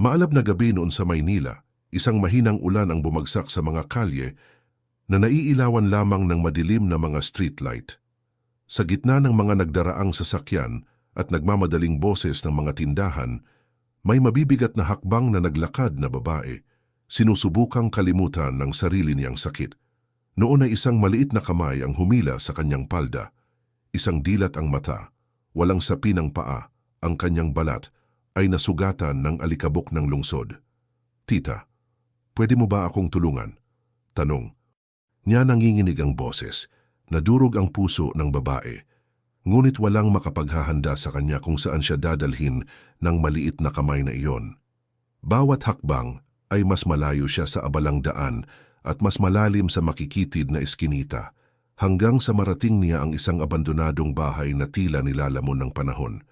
Maalab na gabi noon sa Maynila, isang mahinang ulan ang bumagsak sa mga kalye na naiilawan lamang ng madilim na mga streetlight. Sa gitna ng mga nagdaraang sasakyan at nagmamadaling boses ng mga tindahan, may mabibigat na hakbang na naglakad na babae, sinusubukang kalimutan ng sarili niyang sakit. Noon ay isang maliit na kamay ang humila sa kanyang palda, isang dilat ang mata, walang sapi ng paa, ang kanyang balat ay nasugatan ng alikabok ng lungsod. "Tita, pwede mo ba akong tulungan?" Tanong. Niya nanginginig ang boses, nadurog ang puso ng babae, ngunit walang makapaghahanda sa kanya kung saan siya dadalhin ng maliit na kamay na iyon. Bawat hakbang ay mas malayo siya sa abalang daan at mas malalim sa makikitid na eskinita, hanggang sa marating niya ang isang abandonadong bahay na tila nilalamon ng panahon.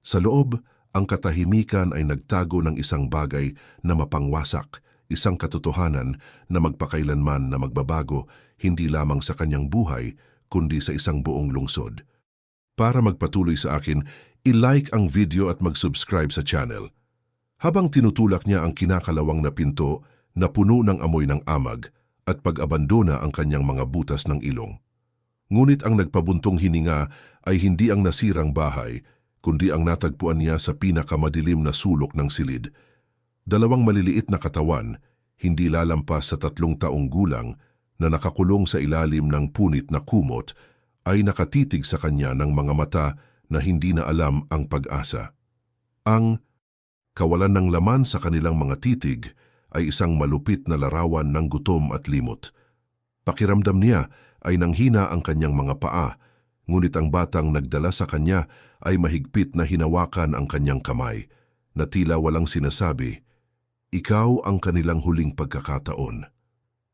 Sa loob, ang katahimikan ay nagtago ng isang bagay na mapangwasak, isang katotohanan na magpakailanman na magbabago hindi lamang sa kanyang buhay, kundi sa isang buong lungsod. Para magpatuloy sa akin, i-like ang video at mag-subscribe sa channel. Habang tinutulak niya ang kinakalawang na pinto na puno ng amoy ng amag at pag-abandona ang kanyang mga butas ng ilong. Ngunit ang nagpabuntong hininga ay hindi ang nasirang bahay, kundi ang natagpuan niya sa pinakamadilim na sulok ng silid. Dalawang maliliit na katawan, hindi lalampas sa 3 taong gulang, na nakakulong sa ilalim ng punit na kumot, ay nakatitig sa kanya ng mga mata na hindi na alam ang pag-asa. Ang kawalan ng laman sa kanilang mga titig ay isang malupit na larawan ng gutom at limot. Pakiramdam niya ay nanghina ang kanyang mga paa, ngunit ang batang nagdala sa kanya ay mahigpit na hinawakan ang kanyang kamay, na tila walang sinasabi, "Ikaw ang kanilang huling pagkakataon."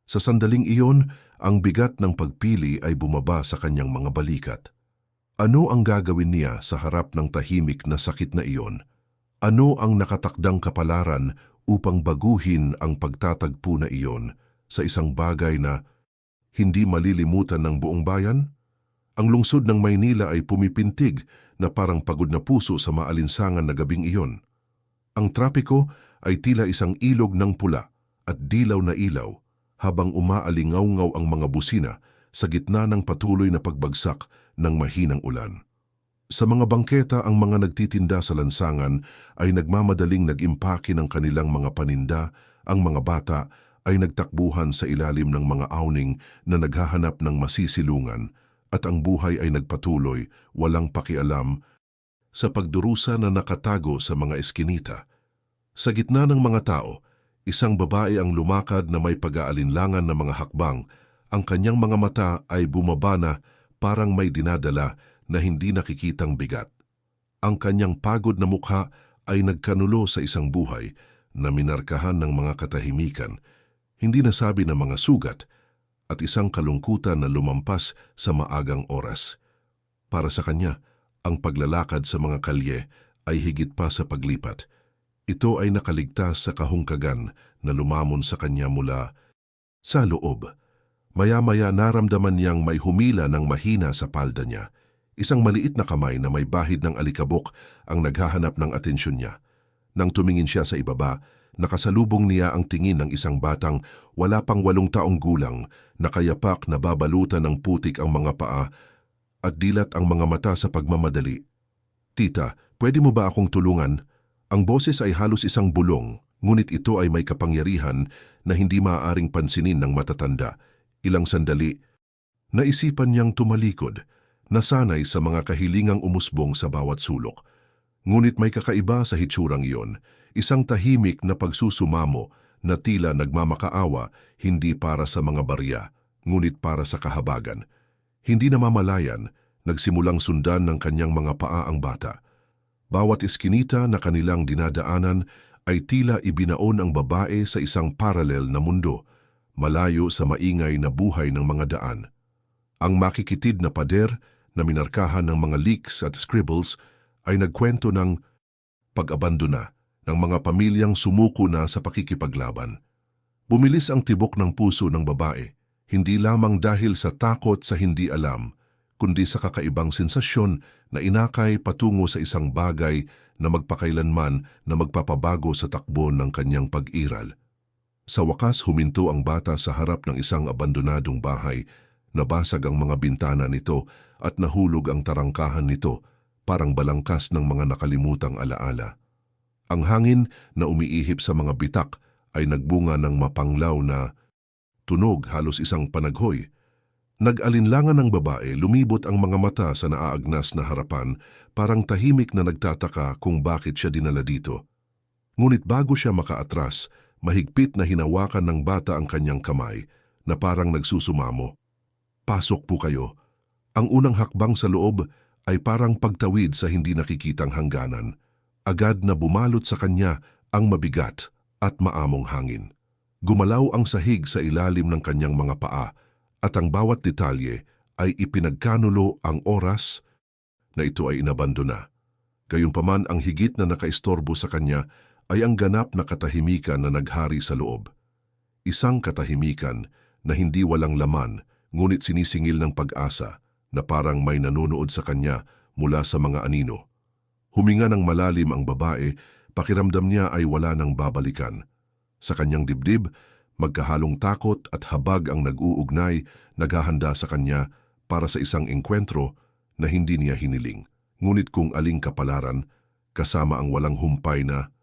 Sa sandaling iyon, ang bigat ng pagpili ay bumaba sa kanyang mga balikat. Ano ang gagawin niya sa harap ng tahimik na sakit na iyon? Ano ang nakatakdang kapalaran upang baguhin ang pagtatagpo na iyon sa isang bagay na hindi malilimutan ng buong bayan? Ang lungsod ng Maynila ay pumipintig na parang pagod na puso sa maalinsangan na gabing iyon. Ang trapiko ay tila isang ilog ng pula at dilaw na ilaw habang umaalingaw-ngaw ang mga busina sa gitna ng patuloy na pagbagsak ng mahinang ulan. Sa mga bangketa, ang mga nagtitinda sa lansangan ay nagmamadaling nag-impake ng kanilang mga paninda, ang mga bata ay nagtakbuhan sa ilalim ng mga awning na naghahanap ng masisilungan, at ang buhay ay nagpatuloy, walang pakialam, sa pagdurusa na nakatago sa mga eskinita. Sa gitna ng mga tao, isang babae ang lumakad na may pag-aalinlangan na mga hakbang. Ang kanyang mga mata ay bumaba na parang may dinadala na hindi nakikitang bigat. Ang kanyang pagod na mukha ay nagkanulo sa isang buhay na minarkahan ng mga katahimikan, hindi nasabi ng mga sugat, at isang kalungkutan na lumampas sa maagang oras. Para sa kanya, ang paglalakad sa mga kalye ay higit pa sa paglipat. Ito ay nakaligtas sa kahungkagan na lumamon sa kanya mula sa loob. Maya-maya naramdaman niyang may humila ng mahina sa palda niya. Isang maliit na kamay na may bahid ng alikabok ang naghahanap ng atensyon niya. Nang tumingin siya sa ibaba, nakasalubong niya ang tingin ng isang batang wala pang 8 taong gulang, nakayapak na babalutan ng putik ang mga paa at dilat ang mga mata sa pagmamadali. "Tita, pwede mo ba akong tulungan?" Ang boses ay halos isang bulong, ngunit ito ay may kapangyarihan na hindi maaaring pansinin ng matatanda. Ilang sandali, naisipan niyang tumalikod, nasanay sa mga kahilingang umusbong sa bawat sulok. Ngunit may kakaiba sa hitsurang iyon, isang tahimik na pagsusumamo na tila nagmamakaawa, hindi para sa mga barya, ngunit para sa kahabagan. Hindi namamalayan, nagsimulang sundan ng kanyang mga paa ang bata. Bawat eskinita na kanilang dinadaanan ay tila ibinaon ang babae sa isang paralel na mundo, malayo sa maingay na buhay ng mga daan. Ang makikitid na pader na minarkahan ng mga leaks at scribbles ay nagkwento ng pag-abandona ng mga pamilyang sumuko na sa pakikipaglaban. Bumilis ang tibok ng puso ng babae, hindi lamang dahil sa takot sa hindi alam, kundi sa kakaibang sensasyon na inakay patungo sa isang bagay na magpakailanman na magpapabago sa takbo ng kanyang pag-iral. Sa wakas, huminto ang bata sa harap ng isang abandonadong bahay. Nabasag ang mga bintana nito at nahulog ang tarangkahan nito, parang balangkas ng mga nakalimutang alaala. Ang hangin na umiihip sa mga bitak ay nagbunga ng mapanglaw na tunog, halos isang panaghoy. Nag-alinlangan ng babae, lumibot ang mga mata sa naaagnas na harapan, parang tahimik na nagtataka kung bakit siya dinala dito. Ngunit bago siya makaatras, mahigpit na hinawakan ng bata ang kanyang kamay na parang nagsusumamo. Pasok po kayo. Ang unang hakbang sa loob ay parang pagtawid sa hindi nakikitang hangganan. Agad na bumalot sa kanya ang mabigat at maamong hangin. Gumalaw ang sahig sa ilalim ng kanyang mga paa at ang bawat detalye ay ipinagkanulo ang oras na ito ay inabandona. Gayunpaman, ang higit na nakaistorbo sa kanya ay ang ganap na katahimikan na naghari sa loob. Isang katahimikan na hindi walang laman, ngunit sinisingil ng pag-asa na parang may nanonood sa kanya mula sa mga anino. Huminga ng malalim ang babae, pakiramdam niya ay wala nang babalikan. Sa kanyang dibdib, magkahalong takot at habag ang nag-uugnay, naghahanda sa kanya para sa isang engkwentro na hindi niya hiniling. Ngunit kung aling kapalaran, kasama ang walang humpay na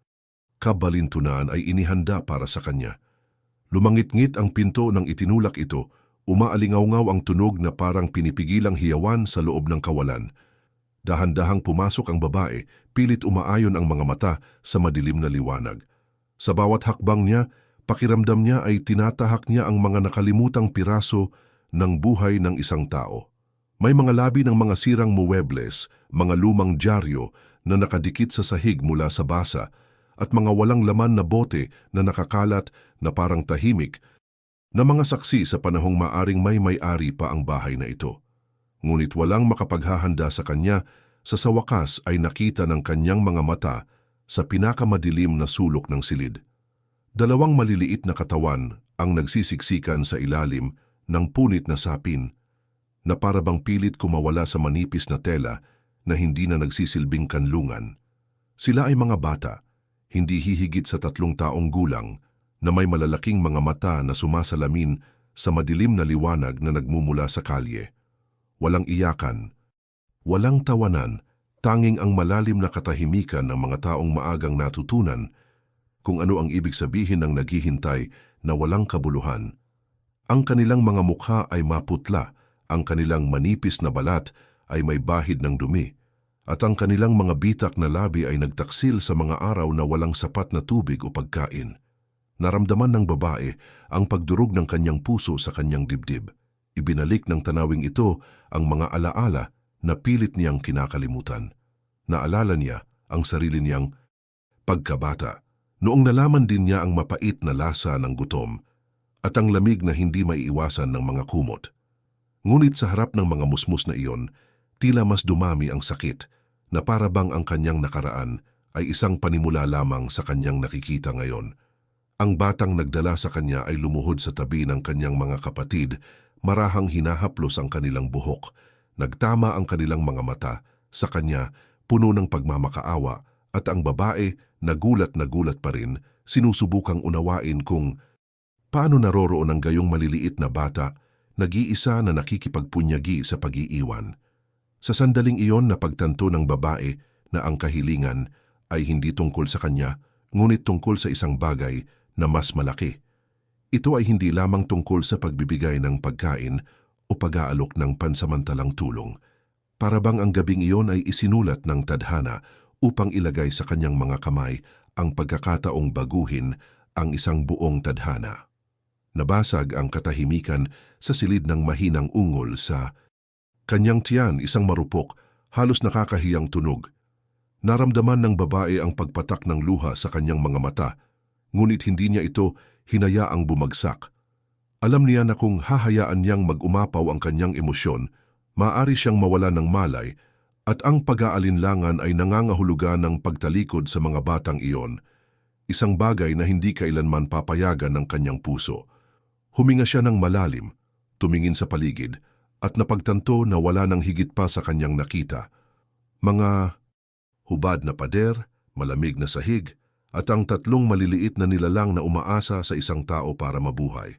kabalintunan ay inihanda para sa kanya. Lumangit-ngit ang pinto ng itinulak ito, umaalingaw-ngaw ang tunog na parang pinipigilang hiyawan sa loob ng kawalan. Dahan-dahang pumasok ang babae, pilit umaayon ang mga mata sa madilim na liwanag. Sa bawat hakbang niya, pakiramdam niya ay tinatahak niya ang mga nakalimutang piraso ng buhay ng isang tao. May mga labi ng mga sirang muwebles, mga lumang dyaryo na nakadikit sa sahig mula sa basa, at mga walang laman na bote na nakakalat na parang tahimik na mga saksi sa panahong maaring may-ari pa ang bahay na ito. Ngunit walang makapaghahanda sa kanya, sa wakas ay nakita ng kanyang mga mata sa pinakamadilim na sulok ng silid. Dalawang maliliit na katawan ang nagsisiksikan sa ilalim ng punit na sapin na para bang pilit kumawala sa manipis na tela na hindi na nagsisilbing kanlungan. Sila ay mga bata, hindi hihigit sa 3 taong gulang, na may malalaking mga mata na sumasalamin sa madilim na liwanag na nagmumula sa kalye. Walang iyakan, walang tawanan, tanging ang malalim na katahimikan ng mga taong maagang natutunan kung ano ang ibig sabihin ng naghihintay na walang kabuluhan. Ang kanilang mga mukha ay maputla, ang kanilang manipis na balat ay may bahid ng dumi, at ang kanilang mga bitak na labi ay nagtaksil sa mga araw na walang sapat na tubig o pagkain. Naramdaman ng babae ang pagdurog ng kanyang puso sa kanyang dibdib. Ibinalik ng tanawing ito ang mga alaala na pilit niyang kinakalimutan. Naalala niya ang sarili niyang pagkabata. Noong nalaman din niya ang mapait na lasa ng gutom at ang lamig na hindi maiiwasan ng mga kumot. Ngunit sa harap ng mga musmus na iyon, tila mas dumami ang sakit na para bang ang kanyang nakaraan ay isang panimula lamang sa kanyang nakikita ngayon. Ang batang nagdala sa kanya ay lumuhod sa tabi ng kanyang mga kapatid, marahang hinahaplos ang kanilang buhok. Nagtama ang kanilang mga mata sa kanya, puno ng pagmamakaawa, at ang babae, nagulat pa rin, sinusubukang unawain kung paano naroroon ang gayong maliliit na bata, nag-iisa na nakikipagpunyagi sa pag-iiwan. Sa sandaling iyon napagtanto ng babae na ang kahilingan ay hindi tungkol sa kanya, ngunit tungkol sa isang bagay na mas malaki. Ito ay hindi lamang tungkol sa pagbibigay ng pagkain o pag-aalok ng pansamantalang tulong. Para bang ang gabing iyon ay isinulat ng tadhana upang ilagay sa kanyang mga kamay ang pagkakataong baguhin ang isang buong tadhana. Nabasag ang katahimikan sa silid ng mahinang ungol sa kanyang tiyan, isang marupok, halos nakakahiyang tunog. Naramdaman ng babae ang pagpatak ng luha sa kanyang mga mata, ngunit hindi niya ito hinayaang bumagsak. Alam niya na kung hahayaan niyang mag-umapaw ang kanyang emosyon, maaari siyang mawala ng malay at ang pag-aalinlangan ay nangangahulugan ng pagtalikod sa mga batang iyon, isang bagay na hindi kailanman papayagan ng kanyang puso. Huminga siya ng malalim, tumingin sa paligid, at napagtanto na wala nang higit pa sa kanyang nakita. Mga hubad na pader, malamig na sahig, at ang tatlong maliliit na nilalang na umaasa sa isang tao para mabuhay.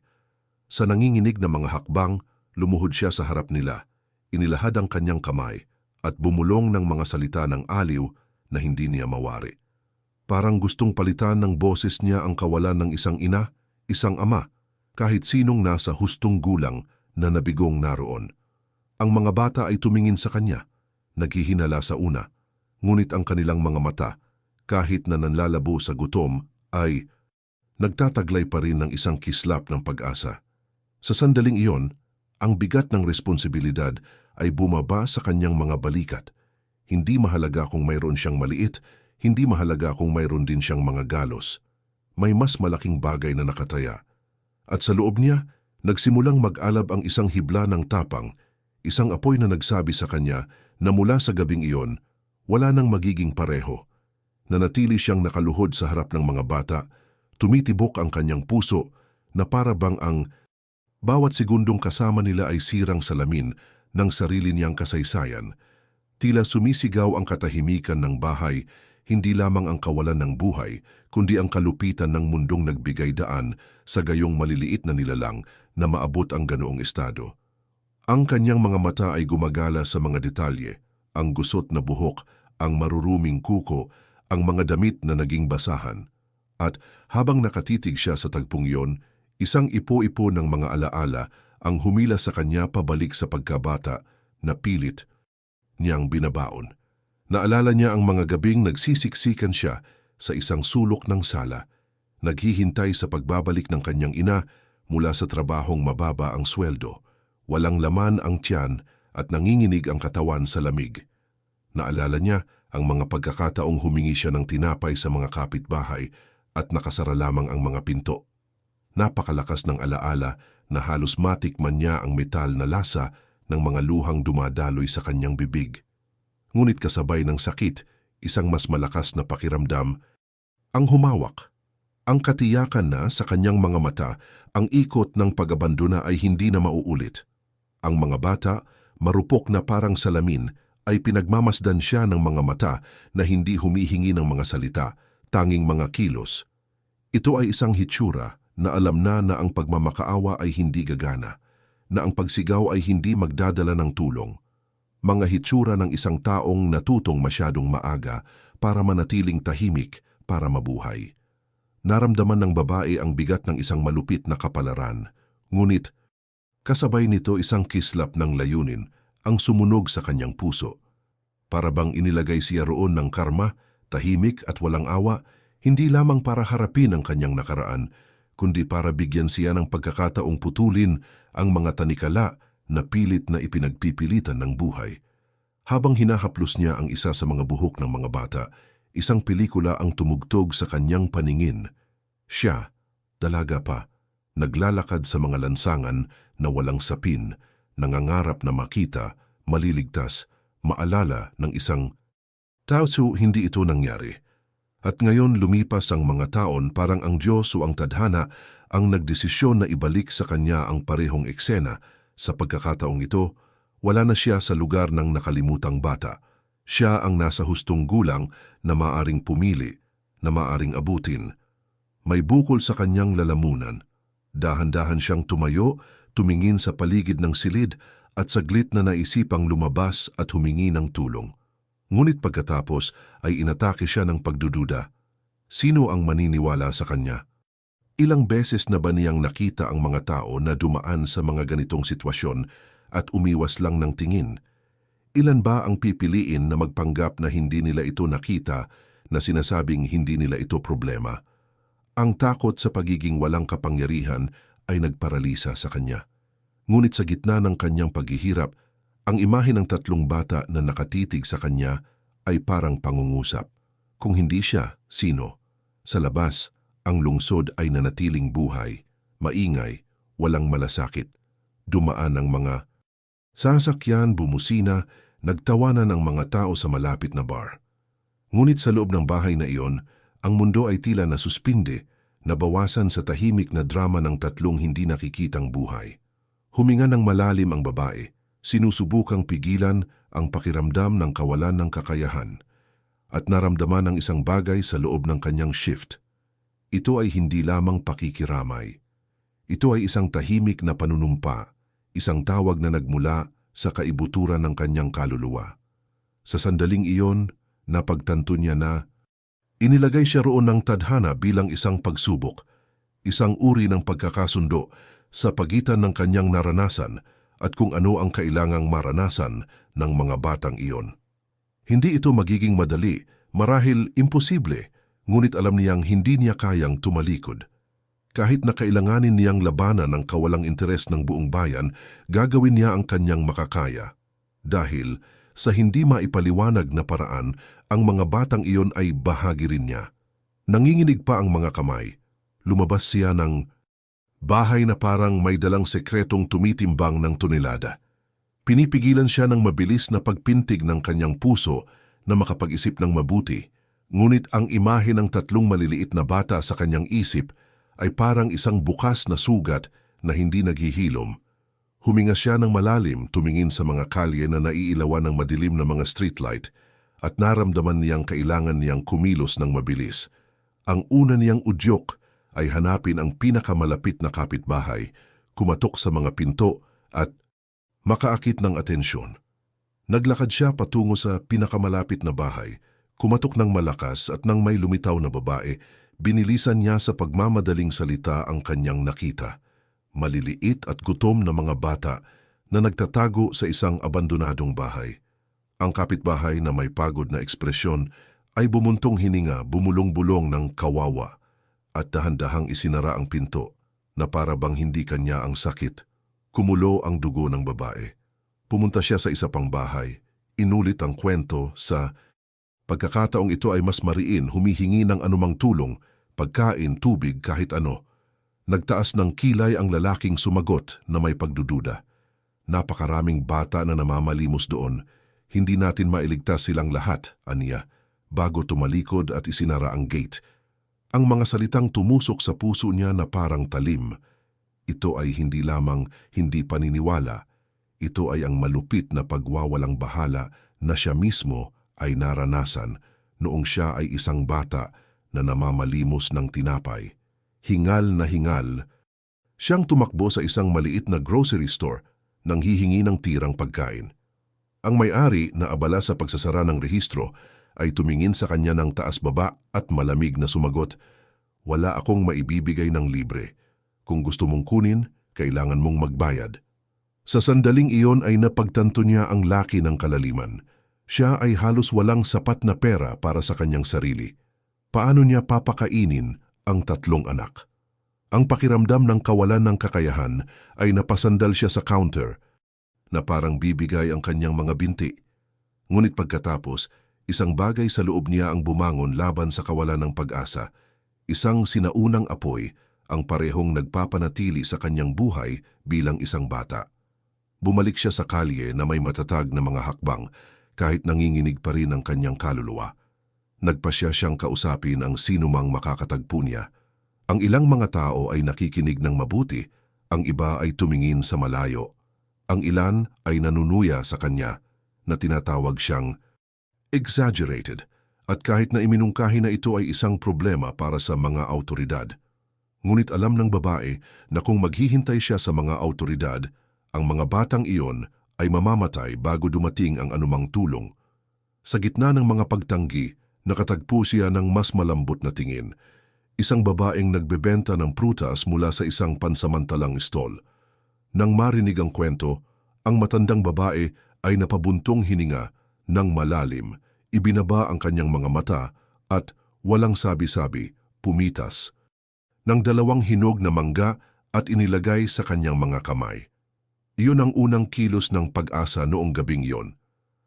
Sa nanginginig na mga hakbang, lumuhod siya sa harap nila, inilahad ang kanyang kamay, at bumulong ng mga salita ng aliw na hindi niya mawari. Parang gustong palitan ng boses niya ang kawalan ng isang ina, isang ama, kahit sinong nasa hustong gulang na nabigong naroon. Ang mga bata ay tumingin sa kanya, naghihinala sa una, ngunit ang kanilang mga mata, kahit na nanlalabo sa gutom, ay nagtataglay pa rin ng isang kislap ng pag-asa. Sa sandaling iyon, ang bigat ng responsibilidad ay bumaba sa kanyang mga balikat. Hindi mahalaga kung mayroon siyang maliit, hindi mahalaga kung mayroon din siyang mga galos. May mas malaking bagay na nakataya. At sa loob niya, nagsimulang mag-alab ang isang hibla ng tapang, isang apoy na nagsabi sa kanya na mula sa gabing iyon, wala nang magiging pareho. Nanatili siyang nakaluhod sa harap ng mga bata, tumitibok ang kanyang puso na para bang ang bawat segundong kasama nila ay sirang salamin ng sarili niyang kasaysayan. Tila sumisigaw ang katahimikan ng bahay, hindi lamang ang kawalan ng buhay, kundi ang kalupitan ng mundong nagbigay daan sa gayong maliliit na nilalang na maabot ang ganoong estado. Ang kanyang mga mata ay gumagala sa mga detalye, ang gusot na buhok, ang maruruming kuko, ang mga damit na naging basahan. At habang nakatitig siya sa tagpong iyon, isang ipo-ipo ng mga alaala ang humila sa kanya pabalik sa pagkabata na pilit niyang binabaon. Naalala niya ang mga gabing nagsisiksikan siya sa isang sulok ng sala, naghihintay sa pagbabalik ng kanyang ina mula sa trabahong mababa ang sweldo, walang laman ang tiyan at nanginginig ang katawan sa lamig. Naalala niya ang mga pagkakataong humingi siya ng tinapay sa mga kapitbahay at nakasara lamang ang mga pinto. Napakalakas ng alaala na halos matikman niya ang metal na lasa ng mga luhang dumadaloy sa kanyang bibig. Ngunit kasabay ng sakit, isang mas malakas na pakiramdam ang humawak. Ang katiyakan na sa kanyang mga mata, ang ikot ng pag-abandona ay hindi na mauulit. Ang mga bata, marupok na parang salamin, ay pinagmamasdan siya ng mga mata na hindi humihingi ng mga salita, tanging mga kilos. Ito ay isang hitsura na alam na ang pagmamakaawa ay hindi gagana, na ang pagsigaw ay hindi magdadala ng tulong. Mga hitsura ng isang taong natutong masyadong maaga para manatiling tahimik para mabuhay. Naramdaman ng babae ang bigat ng isang malupit na kapalaran, ngunit kasabay nito isang kislap ng layunin ang sumunog sa kanyang puso. Para bang inilagay siya roon ng karma, tahimik at walang awa, hindi lamang para harapin ang kanyang nakaraan, kundi para bigyan siya ng pagkakataong putulin ang mga tanikala na pilit na ipinagpipilitan ng buhay. Habang hinahaplos niya ang isa sa mga buhok ng mga bata, isang pelikula ang tumugtog sa kanyang paningin. Siya, dalaga pa, naglalakad sa mga lansangan na walang sapin, nangangarap na makita, maliligtas, maalala ng isang tao. Hindi ito nangyari. At ngayon lumipas ang mga taon, parang ang Diyos o ang tadhana ang nagdesisyon na ibalik sa kanya ang parehong eksena. Sa pagkakataong ito, wala na siya sa lugar ng nakalimutang bata. Siya ang nasa hustong gulang na maaring pumili, na maaring abutin. May bukol sa kanyang lalamunan. Dahan-dahan siyang tumayo, tumingin sa paligid ng silid at saglit na naisipang lumabas at humingi ng tulong. Ngunit pagkatapos ay inatake siya ng pagdududa. Sino ang maniniwala sa kanya? Ilang beses na ba niyang nakita ang mga tao na dumaan sa mga ganitong sitwasyon at umiwas lang ng tingin? Ilan ba ang pipiliin na magpanggap na hindi nila ito nakita, na sinasabing hindi nila ito problema? Ang takot sa pagiging walang kapangyarihan ay nagparalisa sa kanya. Ngunit sa gitna ng kanyang paghihirap, ang imahe ng tatlong bata na nakatitig sa kanya ay parang pangungusap. Kung hindi siya, sino? Sa labas, ang lungsod ay nanatiling buhay, maingay, walang malasakit. Dumaan ang mga sasakyan, bumusina, nagtawanan ang mga tao sa malapit na bar. Ngunit sa loob ng bahay na iyon, ang mundo ay tila nasuspinde, nabawasan sa tahimik na drama ng tatlong hindi nakikitang buhay. Huminga ng malalim ang babae. Sinusubukang pigilan ang pakiramdam ng kawalan ng kakayahan at naramdaman ang isang bagay sa loob ng kanyang shift. Ito ay hindi lamang pakikiramay. Ito ay isang tahimik na panunumpa, isang tawag na nagmula sa kaibuturan ng kanyang kaluluwa. Sa sandaling iyon, napagtanto niya na inilagay siya roon ng tadhana bilang isang pagsubok, isang uri ng pagkakasundo sa pagitan ng kanyang naranasan at kung ano ang kailangang maranasan ng mga batang iyon. Hindi ito magiging madali, marahil imposible, ngunit alam niyang hindi niya kayang tumalikod. Kahit na kailanganin niyang labanan ang kawalang interes ng buong bayan, gagawin niya ang kanyang makakaya. Dahil sa hindi maipaliwanag na paraan, ang mga batang iyon ay bahagi rin niya. Nanginginig pa ang mga kamay. Lumabas siya ng bahay na parang may dalang sekretong tumitimbang ng tonelada. Pinipigilan siya ng mabilis na pagpintig ng kanyang puso na makapag-isip ng mabuti, ngunit ang imahe ng tatlong maliliit na bata sa kanyang isip ay parang isang bukas na sugat na hindi naghihilom. Huminga siya ng malalim, tumingin sa mga kalye na naiilawan ng madilim na mga streetlight at naramdaman niyang kailangan niyang kumilos ng mabilis. Ang una niyang udyok ay hanapin ang pinakamalapit na kapitbahay, kumatok sa mga pinto at makaakit ng atensyon. Naglakad siya patungo sa pinakamalapit na bahay, kumatok ng malakas at nang may lumitaw na babae, binilisan niya sa pagmamadaling salita ang kanyang nakita. Maliliit at gutom na mga bata na nagtatago sa isang abandonadong bahay. Ang kapitbahay na may pagod na ekspresyon ay bumuntong hininga, bumulong-bulong ng kawawa at dahan-dahang isinara ang pinto na para bang hindi kanya ang sakit. Kumulo ang dugo ng babae. Pumunta siya sa isa pang bahay. Inulit ang kwento. Sa pagkakataong ito ay mas mariin, humihingi ng anumang tulong, pagkain, tubig, kahit ano. Nagtaas ng kilay ang lalaking sumagot na may pagdududa. Napakaraming bata na namamalimos doon. Hindi natin mailigtas silang lahat, aniya, bago tumalikod at isinara ang gate. Ang mga salitang tumusok sa puso niya na parang talim. Ito ay hindi lamang hindi paniniwala. Ito ay ang malupit na pagwawalang bahala na siya mismo ay naranasan noong siya ay isang bata na namamalimos ng tinapay. Hingal na hingal, siyang tumakbo sa isang maliit na grocery store nang hihingi ng tirang pagkain. Ang may-ari na abala sa pagsasara ng rehistro ay tumingin sa kanya ng taas-baba at malamig na sumagot, "Wala akong maibibigay ng libre. Kung gusto mong kunin, kailangan mong magbayad." Sa sandaling iyon ay napagtanto niya ang laki ng kalaliman. Siya ay halos walang sapat na pera para sa kanyang sarili. Paano niya papakainin ang tatlong anak? Ang pakiramdam ng kawalan ng kakayahan ay napasandal siya sa counter na parang bibigay ang kanyang mga binti. Ngunit pagkatapos, isang bagay sa loob niya ang bumangon laban sa kawalan ng pag-asa. Isang sinaunang apoy ang parehong nagpapanatili sa kanyang buhay bilang isang bata. Bumalik siya sa kalye na may matatag na mga hakbang kahit nanginginig pa rin ang kanyang kaluluwa. Nagpasya siyang kausapin ang sinumang makakatagpo niya. Ang ilang mga tao ay nakikinig ng mabuti, ang iba ay tumingin sa malayo. Ang ilan ay nanunuya sa kanya na tinatawag siyang exaggerated at kahit na iminungkahi na ito ay isang problema para sa mga autoridad. Ngunit alam ng babae na kung maghihintay siya sa mga autoridad, ang mga batang iyon ay mamamatay bago dumating ang anumang tulong. Sa gitna ng mga pagtanggi, nakatagpo siya ng mas malambot na tingin. Isang babaeng nagbebenta ng prutas mula sa isang pansamantalang stall. Nang marinig ang kwento, ang matandang babae ay napabuntong hininga ng malalim, ibinaba ang kanyang mga mata at walang sabi-sabi, pumitas ng 2 hinog na mangga at inilagay sa kanyang mga kamay. Iyon ang unang kilos ng pag-asa noong gabing iyon.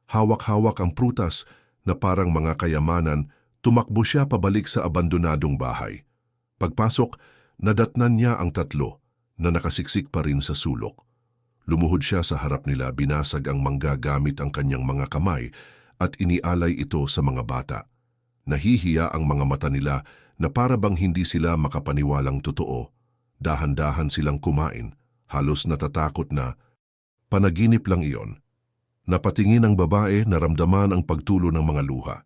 Hawak-hawak ang prutas na parang mga kayamanan, tumakbo siya pabalik sa abandonadong bahay. Pagpasok, nadatnan niya ang tatlo na nakasiksik pa rin sa sulok. Lumuhod siya sa harap nila, binasag ang mangga gamit ang kanyang mga kamay at inialay ito sa mga bata. Nahihiya ang mga mata nila na para bang hindi sila makapaniwalang totoo. Dahan-dahan silang kumain, halos natatakot na Panaginip lang iyon. Napatingin ang babae, naramdaman ang pagtulo ng mga luha.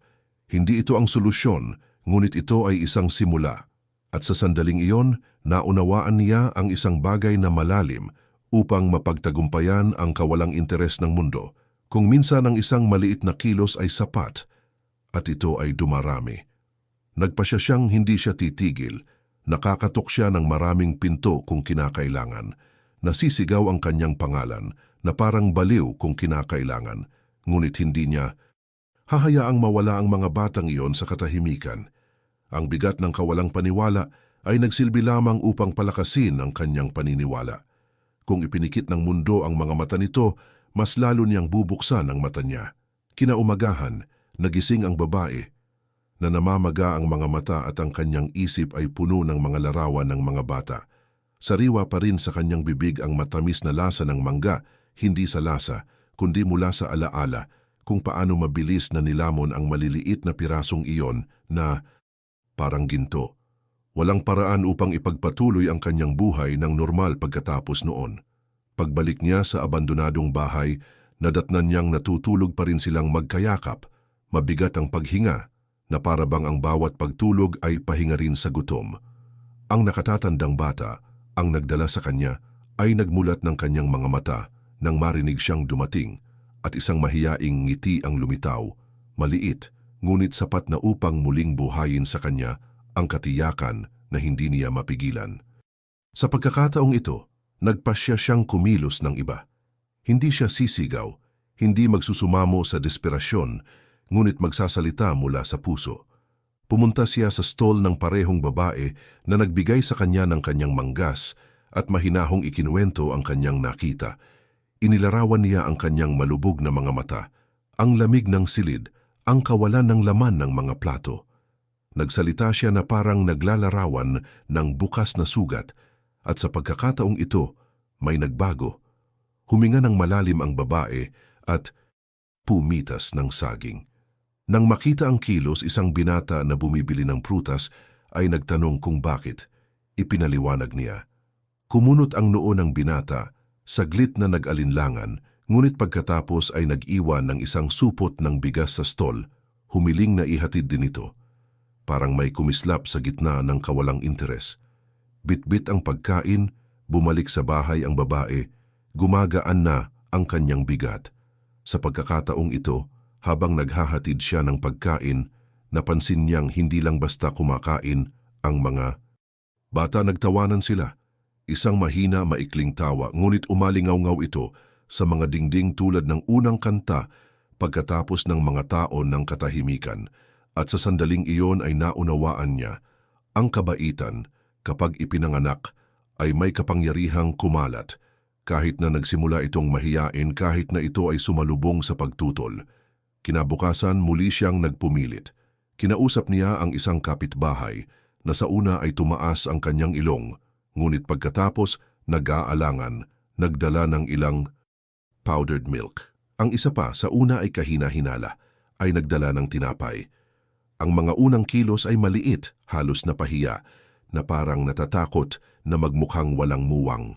Hindi ito ang solusyon, ngunit ito ay isang simula. At sa sandaling iyon, naunawaan niya ang isang bagay na malalim upang mapagtagumpayan ang kawalang interes ng mundo. Kung minsan ang isang maliit na kilos ay sapat, at ito ay dumarami. Nagpasya siyang hindi siya titigil. Nakakatok siya ng maraming pinto kung kinakailangan. Nasisigaw ang kanyang pangalan na parang baliw kung kinakailangan. Ngunit hindi niya hahayaang mawala ang mga batang iyon sa katahimikan. Ang bigat ng kawalang paniwala ay nagsilbi lamang upang palakasin ang kanyang paniniwala. Kung ipinikit ng mundo ang mga mata nito, mas lalo niyang bubuksan ang mata niya. Kinaumagahan, nagising ang babae, na namamaga ang mga mata at ang kanyang isip ay puno ng mga larawan ng mga bata. Sariwa pa rin sa kanyang bibig ang matamis na lasa ng mangga, hindi sa lasa, kundi mula sa alaala kung paano mabilis na nilamon ang maliliit na pirasong iyon na parang ginto. Walang paraan upang ipagpatuloy ang kanyang buhay ng normal pagkatapos noon. Pagbalik niya sa abandonadong bahay, nadatnan niyang natutulog pa rin silang magkayakap. Mabigat ang paghinga, na para bang ang bawat pagtulog ay pahinga rin sa gutom. Ang nakatatandang bata, ang nagdala sa kanya, ay nagmulat ng kanyang mga mata nang marinig siyang dumating at isang mahiyaing ngiti ang lumitaw, maliit, ngunit sapat na upang muling buhayin sa kanya ang katiyakan na hindi niya mapigilan. Sa pagkakataong ito, nagpasya siyang kumilos ng iba. Hindi siya sisigaw, hindi magsusumamo sa desperasyon, ngunit magsasalita mula sa puso. Pumunta siya sa stall ng parehong babae na nagbigay sa kanya ng kanyang manggas at mahinahong ikinuwento ang kanyang nakita. Inilarawan niya ang kanyang malubog na mga mata, ang lamig ng silid, ang kawalan ng laman ng mga plato. Nagsalita siya na parang naglalarawan ng bukas na sugat at sa pagkakataong ito, may nagbago. Huminga ng malalim ang babae at pumitas ng saging. Nang makita ang kilos, isang binata na bumibili ng prutas ay nagtanong kung bakit. Ipinaliwanag niya. Kumunot ang noo ng binata, saglit na nag-alinlangan, ngunit pagkatapos ay nag-iwan ng isang supot ng bigas sa stall, humiling na ihatid din ito. Parang may kumislap sa gitna ng kawalang interes. Bitbit ang pagkain, bumalik sa bahay ang babae, gumagaan na ang kanyang bigat. Sa pagkakataong ito, habang naghahatid siya ng pagkain, napansin niyang hindi lang basta kumakain ang mga bata. Nagtawanan sila. Isang mahina, maikling tawa, ngunit umalingaw-ngaw ito sa mga dingding tulad ng unang kanta pagkatapos ng mga taon ng katahimikan. At sa sandaling iyon ay naunawaan niya, ang kabaitan, kapag ipinanganak, ay may kapangyarihang kumalat, kahit na nagsimula itong mahiyain, kahit na ito ay sumalubong sa pagtutol. Kinabukasan muli siyang nagpumilit. Kinausap niya ang isang kapitbahay na sa una ay tumaas ang kanyang ilong, ngunit pagkatapos nag-aalangan, nagdala ng ilang powdered milk. Ang isa pa sa una ay kahina-hinala, ay nagdala ng tinapay. Ang mga unang kilos ay maliit, halos napahiya, na parang natatakot na magmukhang walang muwang.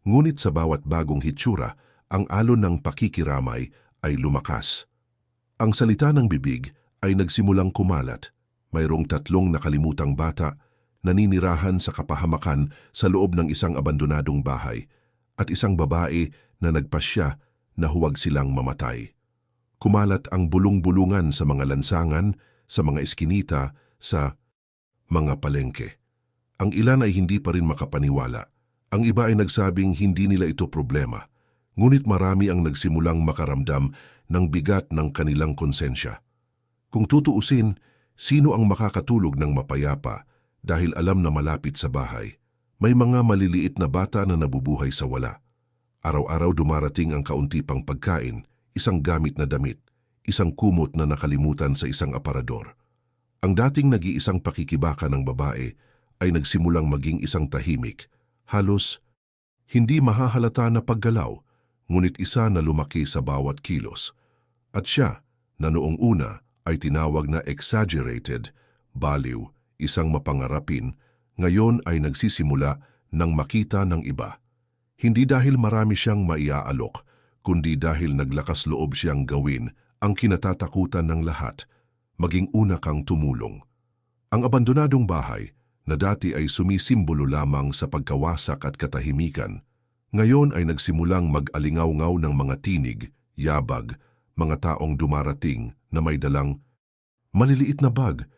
Ngunit sa bawat bagong hitsura, ang alon ng pakikiramay ay lumakas. Ang salita ng bibig ay nagsimulang kumalat. Mayroong 3 nakalimutang bata, naninirahan sa kapahamakan sa loob ng isang abandonadong bahay, at isang babae na nagpasya na huwag silang mamatay. Kumalat ang bulong-bulungan sa mga lansangan, sa mga eskinita, sa mga palengke. Ang ilan ay hindi pa rin makapaniwala. Ang iba ay nagsabing hindi nila ito problema. Ngunit marami ang nagsimulang makaramdam ng bigat ng kanilang konsensya. Kung tutuusin, sino ang makakatulog ng mapayapa dahil alam na malapit sa bahay? May mga maliliit na bata na nabubuhay sa wala. Araw-araw dumarating ang kaunti pang pagkain, isang gamit na damit, isang kumot na nakalimutan sa isang aparador. Ang dating nag-iisang pakikibaka ng babae ay nagsimulang maging isang tahimik, halos hindi mahahalata na paggalaw, ngunit isa na lumaki sa bawat kilos. At siya, na noong una ay tinawag na exaggerated, baliw, isang mapangarapin, ngayon ay nagsisimula ng makita ng iba. Hindi dahil marami siyang maiaalok, kundi dahil naglakas loob siyang gawin ang kinatatakutan ng lahat, maging una kang tumulong. Ang abandonadong bahay na dati ay sumisimbolo lamang sa pagkawasak at katahimikan, ngayon ay nagsimulang mag-alingaw-ngaw ng mga tinig, yabag, mga taong dumarating na may dalang maliliit na bag.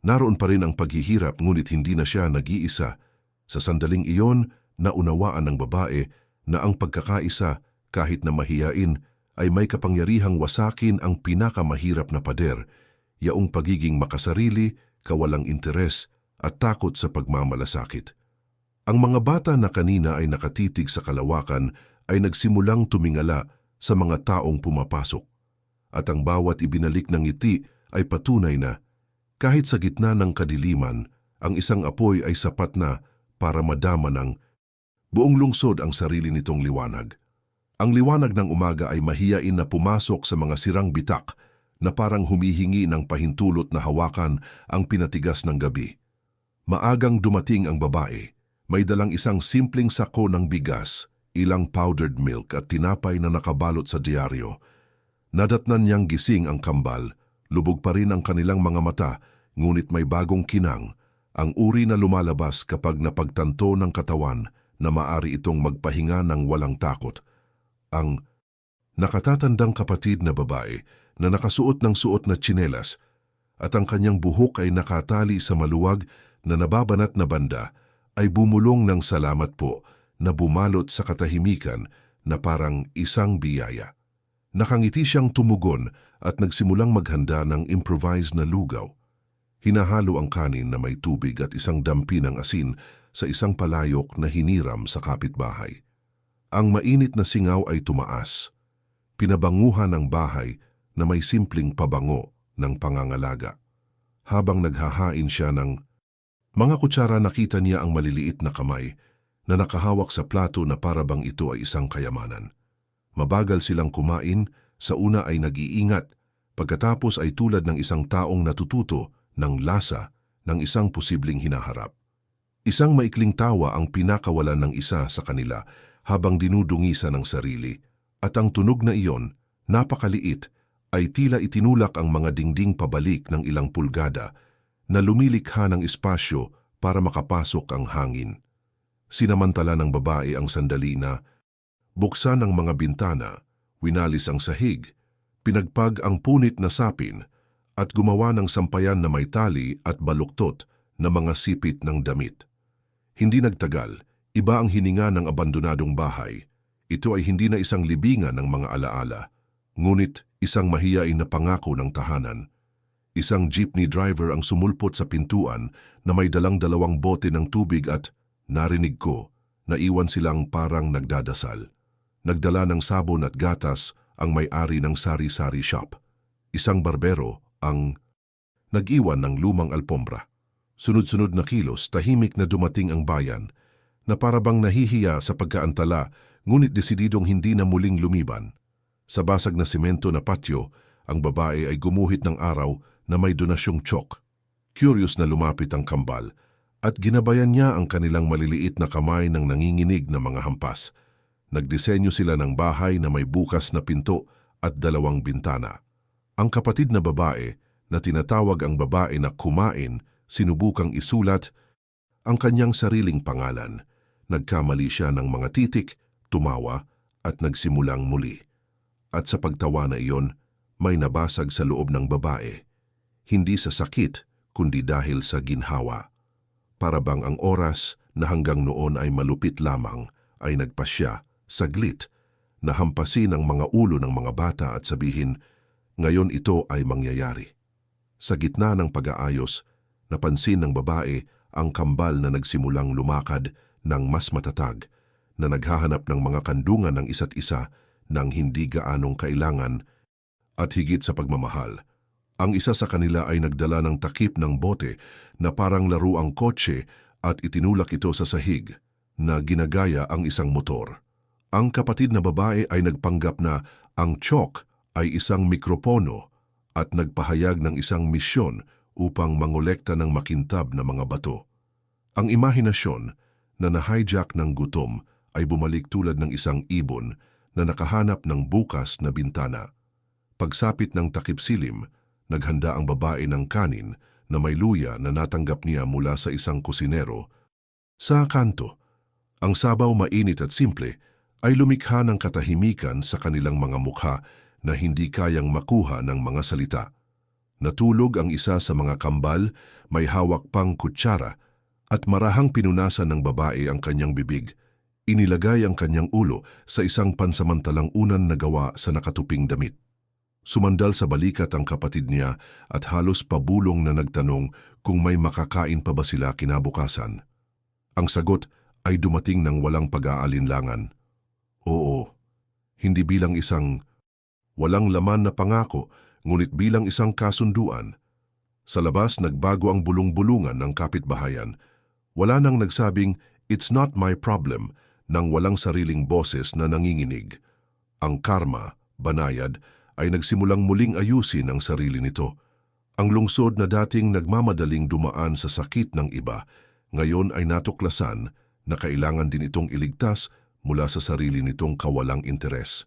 Naroon pa rin ang paghihirap ngunit hindi na siya nag-iisa. Sa sandaling iyon, naunawaan ng babae na ang pagkakaisa kahit na mahiyain ay may kapangyarihang wasakin ang pinakamahirap na pader, yaong pagiging makasarili, kawalang interes at takot sa pagmamalasakit. Ang mga bata na kanina ay nakatitig sa kalawakan ay nagsimulang tumingala sa mga taong pumapasok. At ang bawat ibinalik ng ngiti ay patunay na kahit sa gitna ng kadiliman, ang isang apoy ay sapat na para madama ng buong lungsod ang sarili nitong liwanag. Ang liwanag ng umaga ay mahiyain na pumasok sa mga sirang bitak na parang humihingi ng pahintulot na hawakan ang pinatigas ng gabi. Maagang dumating ang babae. May dalang isang simpleng sako ng bigas, ilang powdered milk at tinapay na nakabalot sa dyaryo. Nadatnan niyang gising ang kambal, lubog pa rin ang kanilang mga mata, ngunit may bagong kinang, ang uri na lumalabas kapag napagtanto ng katawan na maari itong magpahinga ng walang takot. Ang nakatatandang kapatid na babae na nakasuot ng suot na tsinelas at ang kanyang buhok ay nakatali sa maluwag na nababanat na banda ay bumulong ng salamat po na bumalot sa katahimikan na parang isang biyaya. Nakangiti siyang tumugon at nagsimulang maghanda ng improvised na lugaw. Hinahalo ang kanin na may tubig at isang dampi ng asin sa isang palayok na hiniram sa kapitbahay. Ang mainit na singaw ay tumaas. Pinabanguhan ang bahay na may simpleng pabango ng pangangalaga. Habang naghahain siya ng mga kutsara, nakita niya ang maliliit na kamay na nakahawak sa plato na parabang ito ay isang kayamanan. Mabagal silang kumain, sa una ay nag-iingat, pagkatapos ay tulad ng isang taong natututo ng lasa ng isang posibleng hinaharap. Isang maikling tawa ang pinakawalan ng isa sa kanila habang dinudungisa ng sarili, at ang tunog na iyon, napakaliit, ay tila itinulak ang mga dingding pabalik ng ilang pulgada na lumilikha ng espasyo para makapasok ang hangin. Sinamantala ng babae ang sandali na buksan ang mga bintana, winalis ang sahig, pinagpag ang punit na sapin, at gumawa ng sampayan na may tali at baluktot na mga sipit ng damit. Hindi nagtagal, iba ang hininga ng abandonadong bahay. Ito ay hindi na isang libingan ng mga alaala, ngunit isang mahiyain na pangako ng tahanan. Isang jeepney driver ang sumulpot sa pintuan na may dalang 2 bote ng tubig at narinig ko na iwan silang parang nagdadasal. Nagdala ng sabon at gatas ang may-ari ng sari-sari shop. Isang barbero ang nag-iwan ng lumang alpombra. Sunod-sunod na kilos, tahimik na dumating ang bayan na parabang nahihiya sa pagkaantala ngunit desididong hindi na muling lumiban. Sa basag na simento na patio, ang babae ay gumuhit ng araw na may donasyong tsyok. Curious na lumapit ang kambal at ginabayan niya ang kanilang maliliit na kamay ng nanginginig na mga hampas. Nagdisenyo sila ng bahay na may bukas na pinto at 2 bintana. Ang kapatid na babae na tinatawag ang babae na kumain, sinubukang isulat ang kanyang sariling pangalan. Nagkamali siya ng mga titik, tumawa at nagsimulang muli. At sa pagtawa na iyon, may nabasag sa loob ng babae. Hindi sa sakit, kundi dahil sa ginhawa. Parabang ang oras na hanggang noon ay malupit lamang ay nagpasya, saglit, na hampasin ang mga ulo ng mga bata at sabihin, ngayon ito ay mangyayari. Sa gitna ng pag-aayos, napansin ng babae ang kambal na nagsimulang lumakad ng mas matatag, na naghahanap ng mga kandungan ng isa't isa ng hindi gaanong kailangan at higit sa pagmamahal. Ang isa sa kanila ay nagdala ng takip ng bote na parang laruang kotse at itinulak ito sa sahig na ginagaya ang isang motor. Ang kapatid na babae ay nagpanggap na ang tsyok ay isang mikropono at nagpahayag ng isang misyon upang mangolekta ng makintab na mga bato. Ang imahinasyon na na-hijack ng gutom ay bumalik tulad ng isang ibon na nakahanap ng bukas na bintana. Pagsapit ng takip silim, naghanda ang babae ng kanin na may luya na natanggap niya mula sa isang kusinero. Sa kanto, ang sabaw mainit at simple ay lumikha ng katahimikan sa kanilang mga mukha na hindi kayang makuha ng mga salita. Natulog ang isa sa mga kambal, may hawak pang kutsara, at marahang pinunasan ng babae ang kanyang bibig. Inilagay ang kanyang ulo sa isang pansamantalang unan na gawa sa nakatuping damit. Sumandal sa balikat ang kapatid niya at halos pabulong na nagtanong kung may makakain pa ba sila kinabukasan. Ang sagot ay dumating ng walang pag-aalinlangan. Oo, hindi bilang isang walang laman na pangako, ngunit bilang isang kasunduan. Sa labas nagbago ang bulong-bulungan ng kapitbahayan. Wala nang nagsabing, "It's not my problem," nang walang sariling boses na nanginginig. Ang karma, banayad, ay nagsimulang muling ayusin ang sarili nito. Ang lungsod na dating nagmamadaling dumaan sa sakit ng iba, ngayon ay natuklasan na kailangan din itong iligtas mula sa sarili nitong kawalang interes.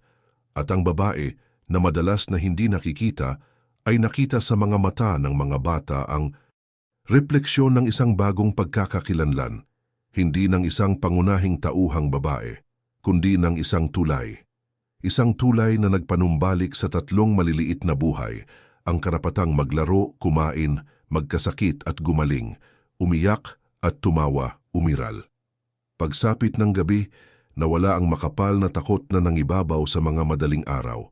At ang babae, na madalas na hindi nakikita, ay nakita sa mga mata ng mga bata ang refleksyon ng isang bagong pagkakakilanlan, hindi ng isang pangunahing tauhang babae, kundi ng isang tulay. Isang tulay na nagpanumbalik sa tatlong maliliit na buhay, ang karapatang maglaro, kumain, magkasakit at gumaling, umiyak at tumawa, umiral. Pagsapit ng gabi, nawala ang makapal na takot na nangibabaw sa mga madaling araw.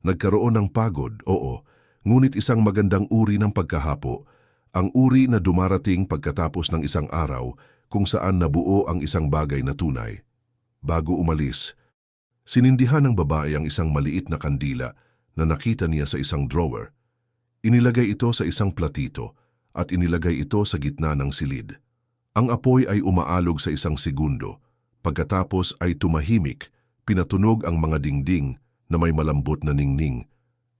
Nagkaroon ng pagod, oo, ngunit isang magandang uri ng pagkahapo, ang uri na dumarating pagkatapos ng isang araw kung saan nabuo ang isang bagay na tunay. Bago umalis, sinindihan ng babae ang isang maliit na kandila na nakita niya sa isang drawer. Inilagay ito sa isang platito at inilagay ito sa gitna ng silid. Ang apoy ay umaalog sa isang segundo. Pagkatapos ay tumahimik, pinatunog ang mga dingding na may malambot na ningning.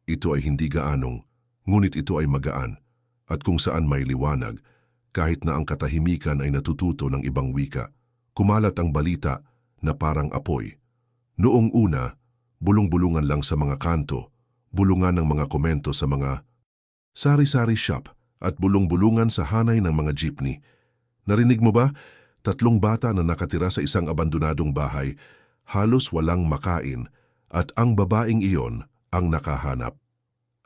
Ito ay hindi gaanong, ngunit ito ay magaan, at kung saan may liwanag, kahit na ang katahimikan ay natututo ng ibang wika, kumalat ang balita na parang apoy. Noong una, bulong-bulungan lang sa mga kanto, bulungan ng mga komento sa mga sari-sari shop at bulong-bulungan sa hanay ng mga jeepney. Narinig mo ba? 3 bata na nakatira sa isang abandonadong bahay, halos walang makain, at ang babaeng iyon ang nakahanap.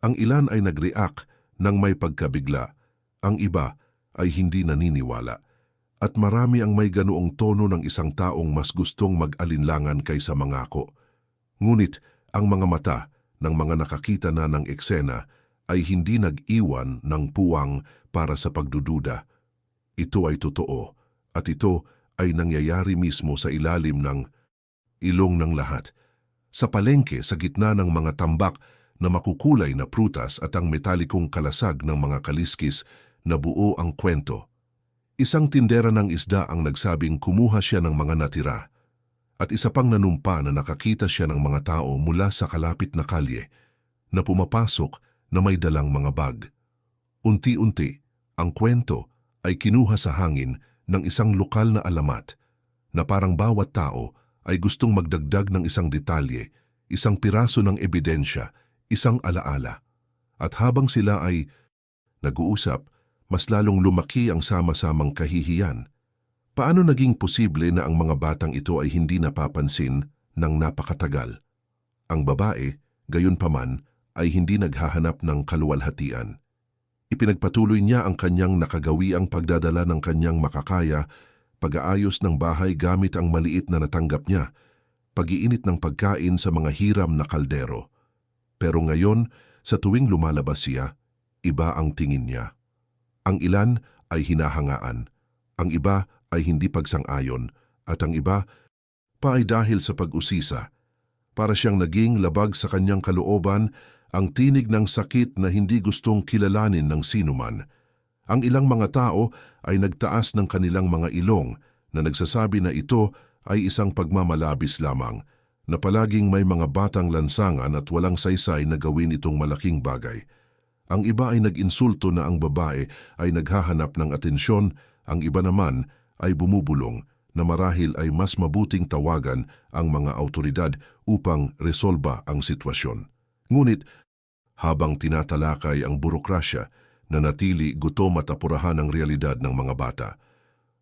Ang ilan ay nag-react nang may pagkabigla, ang iba ay hindi naniniwala. At marami ang may ganoong tono ng isang taong mas gustong mag-alinlangan kaysa mangako. Ngunit ang mga mata ng mga nakakita na ng eksena ay hindi nag-iwan ng puwang para sa pagdududa. Ito ay totoo, at ito ay nangyayari mismo sa ilalim ng ilong ng lahat. Sa palengke, sa gitna ng mga tambak na makukulay na prutas at ang metalikong kalasag ng mga kaliskis, nabuo ang kwento. Isang tindera ng isda ang nagsabing kumuha siya ng mga natira, at isa pang nanumpa na nakakita siya ng mga tao mula sa kalapit na kalye na pumapasok na may dalang mga bag. Unti-unti, ang kwento ay kinuha sa hangin ng isang lokal na alamat na parang bawat tao ay gustong magdagdag ng isang detalye, isang piraso ng ebidensya, isang alaala. At habang sila ay nag-uusap, mas lalong lumaki ang sama-samang kahihiyan. Paano naging posible na ang mga batang ito ay hindi napapansin ng napakatagal? Ang babae, gayunpaman, ay hindi naghahanap ng kaluwalhatian. Ipinagpatuloy niya ang kanyang nakagawiang pagdadala ng kanyang makakaya, pag-aayos ng bahay gamit ang maliit na natanggap niya, pag-iinit ng pagkain sa mga hiram na kaldero. Pero ngayon, sa tuwing lumalabas siya, iba ang tingin niya. Ang ilan ay hinahangaan, ang iba ay hindi pagsang-ayon, at ang iba pa ay dahil sa pag-usisa. Para siyang naging labag sa kanyang kalooban, ang tinig ng sakit na hindi gustong kilalanin ng sinuman. Ang ilang mga tao ay nagtaas ng kanilang mga ilong na nagsasabi na ito ay isang pagmamalabis lamang, na palaging may mga batang lansangan at walang saysay na gawin itong malaking bagay. Ang iba ay nag-insulto na ang babae ay naghahanap ng atensyon, ang iba naman ay bumubulong na marahil ay mas mabuting tawagan ang mga awtoridad upang resolba ang sitwasyon. Ngunit, habang tinatalakay ang burokrasya, nanatili gutom at apurahan ang realidad ng mga bata.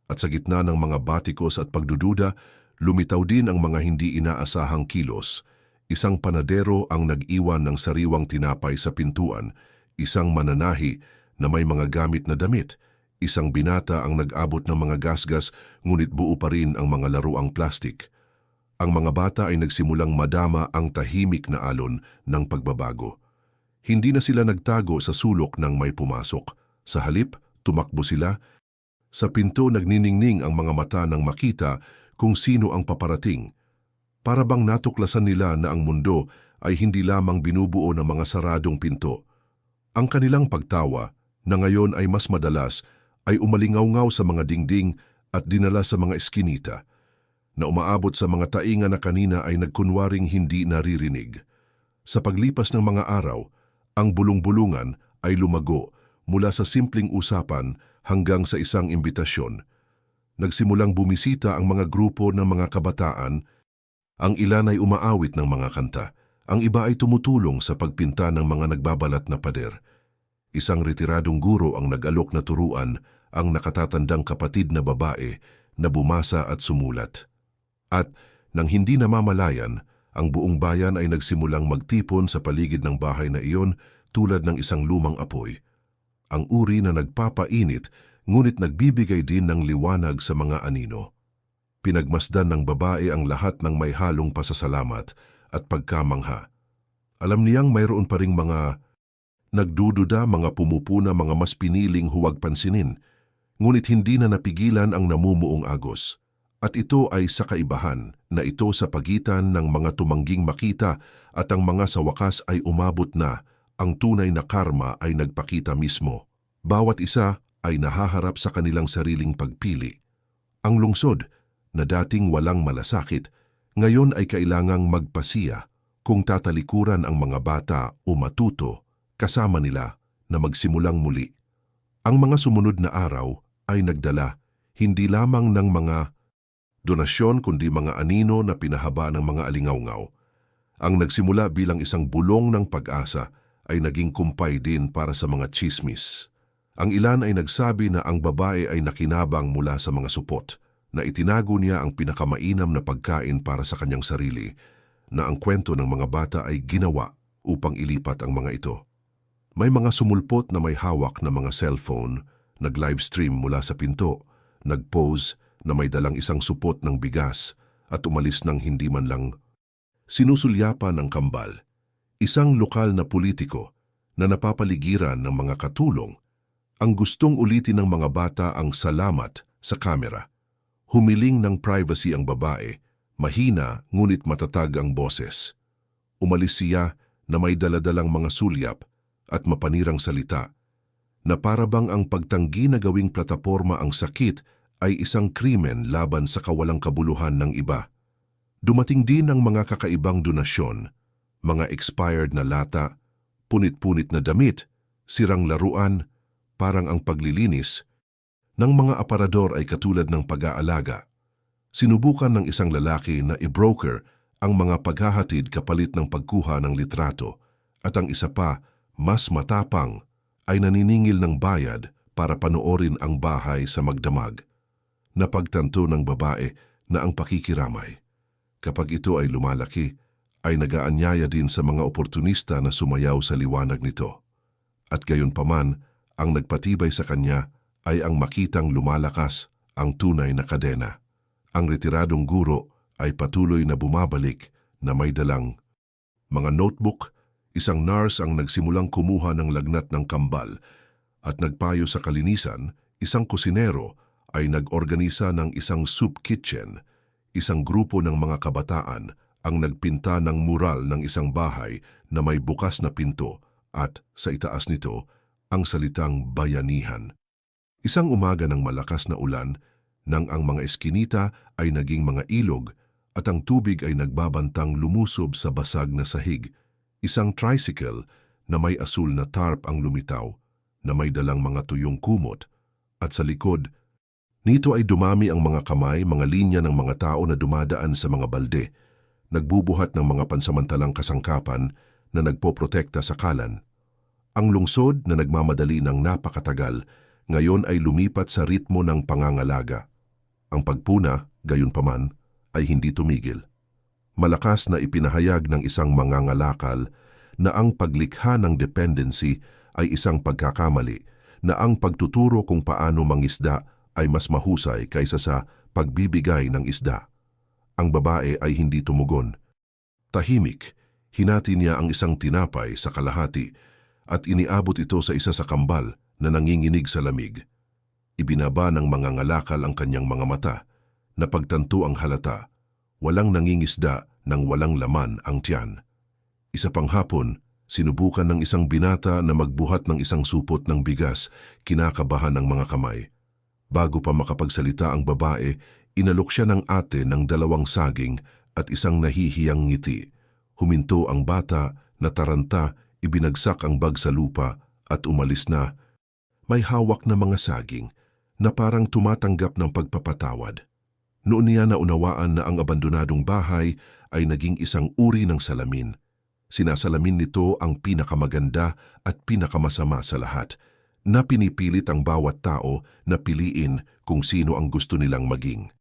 At sa gitna ng mga batikos at pagdududa, lumitaw din ang mga hindi inaasahang kilos. Isang panadero ang nag-iwan ng sariwang tinapay sa pintuan, isang mananahi na may mga gamit na damit, isang binata ang nag-abot ng mga gasgas ngunit buo pa rin ang mga laruang plastik. Ang mga bata ay nagsimulang madama ang tahimik na alon ng pagbabago. Hindi na sila nagtago sa sulok nang may pumasok. Sa halip, tumakbo sila. Sa pinto nagniningning ang mga mata nang makita kung sino ang paparating. Para bang natuklasan nila na ang mundo ay hindi lamang binubuo ng mga saradong pinto. Ang kanilang pagtawa, na ngayon ay mas madalas, ay umalingaw-ngaw sa mga dingding at dinala sa mga eskinita, na umaabot sa mga tainga na kanina ay nagkunwaring hindi naririnig. Sa paglipas ng mga araw, ang bulong-bulungan ay lumago mula sa simpleng usapan hanggang sa isang imbitasyon. Nagsimulang bumisita ang mga grupo ng mga kabataan, ang ilan ay umaawit ng mga kanta, ang iba ay tumutulong sa pagpinta ng mga nagbabalat na pader. Isang retiradong guro ang nag-alok na turuan ang nakatatandang kapatid na babae na bumasa at sumulat. At nang hindi namamalayan, ang buong bayan ay nagsimulang magtipon sa paligid ng bahay na iyon tulad ng isang lumang apoy. Ang uri na nagpapainit ngunit nagbibigay din ng liwanag sa mga anino. Pinagmasdan ng babae ang lahat ng may halong pasasalamat at pagkamangha. Alam niyang mayroon pa ring mga nagdududa, mga pumupuna, mga mas piniling huwag pansinin, ngunit hindi na napigilan ang namumuong agos. At ito ay sa kaibahan na ito sa pagitan ng mga tumangging makita at ang mga sa wakas ay umabot na, ang tunay na karma ay nagpakita mismo. Bawat isa ay nahaharap sa kanilang sariling pagpili. Ang lungsod, na dating walang malasakit, ngayon ay kailangang magpasiya kung tatalikuran ang mga bata o matuto kasama nila na magsimulang muli. Ang mga sumunod na araw ay nagdala hindi lamang ng mga donasyon kundi mga anino na pinahaba ng mga alingawngaw. Ang nagsimula bilang isang bulong ng pag-asa ay naging kumpay din para sa mga tsismis. Ang ilan ay nagsabi na ang babae ay nakinabang mula sa mga supot, na itinago niya ang pinakamainam na pagkain para sa kanyang sarili, na ang kwento ng mga bata ay ginawa upang ilipat ang mga ito. May mga sumulpot na may hawak na mga cellphone, nag-livestream mula sa pinto, nag-pose na may dalang isang supot ng bigas at umalis ng hindi man lang sinusulyapan ng kambal. Isang lokal na politiko na napapaligiran ng mga katulong ang gustong ulitin ng mga bata ang salamat sa kamera. Humiling ng privacy ang babae, mahina ngunit matatag ang boses. Umalis siya na may daladalang mga sulyap at mapanirang salita, na parabang ang pagtanggi na gawing plataporma ang sakit ay isang krimen laban sa kawalang kabuluhan ng iba. Dumating din ang mga kakaibang donasyon, mga expired na lata, punit-punit na damit, sirang laruan, parang ang paglilinis ng mga aparador ay katulad ng pag-aalaga. Sinubukan ng isang lalaki na i-broker ang mga paghahatid kapalit ng pagkuha ng litrato, at ang isa pa, mas matapang, ay naniningil ng bayad para panoorin ang bahay sa magdamag. Napagtanto ng babae na ang pakikiramay, kapag ito ay lumalaki, ay nagaanyaya din sa mga oportunista na sumayaw sa liwanag nito. At gayon paman, ang nagpatibay sa kanya ay ang makitang lumalakas ang tunay na kadena. Ang retiradong guro ay patuloy na bumabalik na may dalang mga notebook, isang nurse ang nagsimulang kumuha ng lagnat ng kambal at nagpayo sa kalinisan, isang kusinero ay nag-organisa ng isang soup kitchen, isang grupo ng mga kabataan ang nagpinta ng mural ng isang bahay na may bukas na pinto at sa itaas nito ang salitang bayanihan. Isang umaga ng malakas na ulan nang ang mga eskinita ay naging mga ilog at ang tubig ay nagbabantang lumusob sa basag na sahig. Isang tricycle na may asul na tarp ang lumitaw, na may dalang mga tuyong kumot, at sa likod, Nito ay dumami ang mga kamay, mga linya ng mga tao na dumadaan sa mga balde, nagbubuhat ng mga pansamantalang kasangkapan na nagpoprotekta sa kalan. Ang lungsod na nagmamadali ng napakatagal, ngayon ay lumipat sa ritmo ng pangangalaga. Ang pagpuna, gayunpaman, ay hindi tumigil. Malakas na ipinahayag ng isang mangangalakal na ang paglikha ng dependency ay isang pagkakamali, na ang pagtuturo kung paano mangisda ay mas mahusay kaysa sa pagbibigay ng isda. Ang babae ay hindi tumugon. Tahimik, hinati niya ang isang tinapay sa kalahati at iniabot ito sa isa sa kambal na nanginginig sa lamig. Ibinaba ng mangangalakal ang kanyang mga mata, na pagtanto ang halata, walang nangingisda nang walang laman ang tiyan. Isa pang hapon, sinubukan ng isang binata na magbuhat ng isang supot ng bigas, kinakabahan ang mga kamay. Bago pa makapagsalita ang babae, inalok siya ng ate ng 2 saging at isang nahihiyang ngiti. Huminto ang bata, nataranta, ibinagsak ang bag sa lupa at umalis na. May hawak na mga saging na parang tumatanggap ng pagpapatawad. Noon niya naunawaan na ang abandonadong bahay ay naging isang uri ng salamin. Sinasalamin nito ang pinakamaganda at pinakamasama sa lahat, na pinipilit ang bawat tao na piliin kung sino ang gusto nilang maging.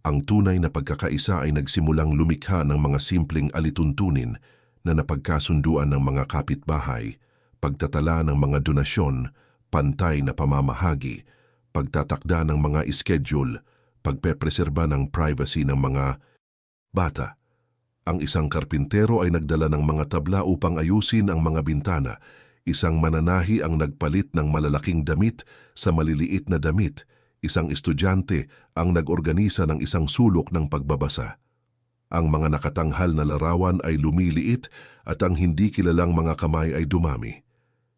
Ang tunay na pagkakaisa ay nagsimulang lumikha ng mga simpleng alituntunin na napagkasunduan ng mga kapitbahay, pagtatala ng mga donasyon, pantay na pamamahagi, pagtatakda ng mga schedule, pagpepreserba ng privacy ng mga bata. Ang isang karpintero ay nagdala ng mga tabla upang ayusin ang mga bintana. Isang mananahi ang nagpalit ng malalaking damit sa maliliit na damit. Isang estudyante ang nag-organisa ng isang sulok ng pagbabasa. Ang mga nakatanghal na larawan ay lumiliit at ang hindi kilalang mga kamay ay dumami.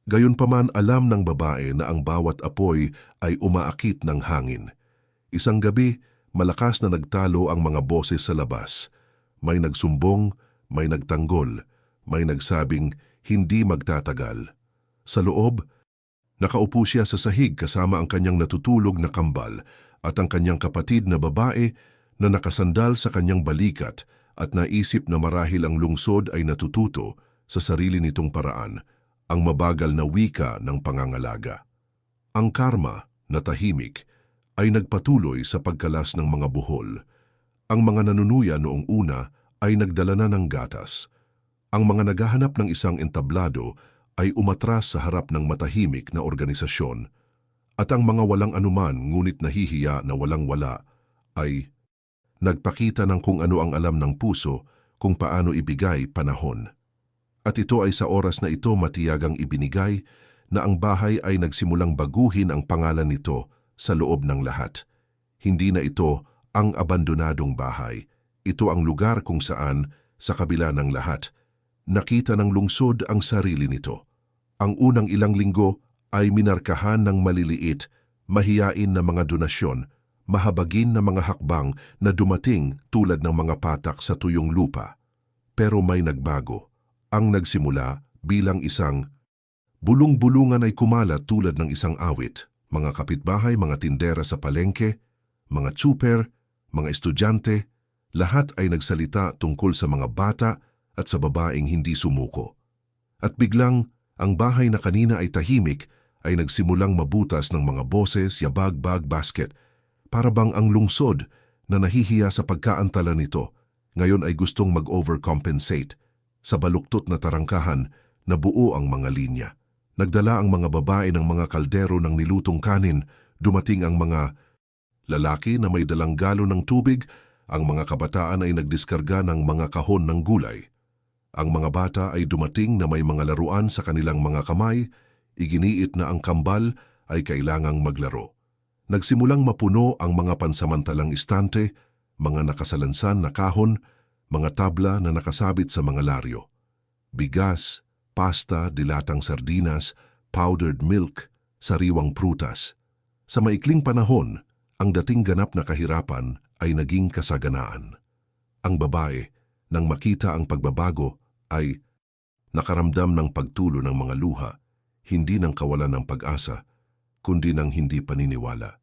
Gayunpaman, alam ng babae na ang bawat apoy ay umaakit ng hangin. Isang gabi, malakas na nagtalo ang mga boses sa labas. May nagsumbong, may nagtanggol, may nagsabing hindi magtatagal. Sa loob, nakaupo siya sa sahig kasama ang kanyang natutulog na kambal at ang kanyang kapatid na babae na nakasandal sa kanyang balikat at naisip na marahil ang lungsod ay natututo sa sarili nitong paraan, ang mabagal na wika ng pangangalaga. Ang karma, na tahimik, ay nagpatuloy sa pagkalas ng mga buhol. Ang mga nanunuya noong una ay nagdala na ng gatas. Ang mga naghahanap ng isang entablado ay umatras sa harap ng matahimik na organisasyon. At ang mga walang anuman ngunit nahihiya na walang-wala ay nagpakita ng kung ano ang alam ng puso, kung paano ibigay panahon. At ito ay sa oras na ito matiyagang ibinigay na ang bahay ay nagsimulang baguhin ang pangalan nito sa loob ng lahat. Hindi na ito ang abandonadong bahay. Ito ang lugar kung saan, sa kabila ng lahat, nakita ng lungsod ang sarili nito. Ang unang ilang linggo ay minarkahan ng maliliit, mahiyain na mga donasyon, mahabagin na mga hakbang na dumating tulad ng mga patak sa tuyong lupa. Pero may nagbago. Ang nagsimula bilang isang bulong-bulungan ay kumalat tulad ng isang awit. Mga kapitbahay, mga tindera sa palengke, mga tsuper, mga estudyante, lahat ay nagsalita tungkol sa mga bata at sa babaeng hindi sumuko. At biglang, ang bahay na kanina ay tahimik ay nagsimulang mabutas ng mga boses, yabag, bag, basket. Para bang ang lungsod na nahihiya sa pagkaantala nito, ngayon ay gustong mag-overcompensate. Sa baluktot na tarangkahan, nabuo ang mga linya. Nagdala ang mga babae ng mga kaldero ng nilutong kanin, dumating ang mga lalaki na may dalang galon ng tubig, ang mga kabataan ay nagdiskarga ng mga kahon ng gulay. Ang mga bata ay dumating na may mga laruan sa kanilang mga kamay, iginiit na ang kambal ay kailangang maglaro. Nagsimulang mapuno ang mga pansamantalang istante, mga nakasalansan na kahon, mga tabla na nakasabit sa mga laryo. Bigas, pasta, dilatang sardinas, powdered milk, sariwang prutas. Sa maikling panahon, ang dating ganap na kahirapan ay naging kasaganaan. Ang babae, nang makita ang pagbabago, ay nakaramdam ng pagtulo ng mga luha, hindi ng kawalan ng pag-asa, kundi ng hindi paniniwala.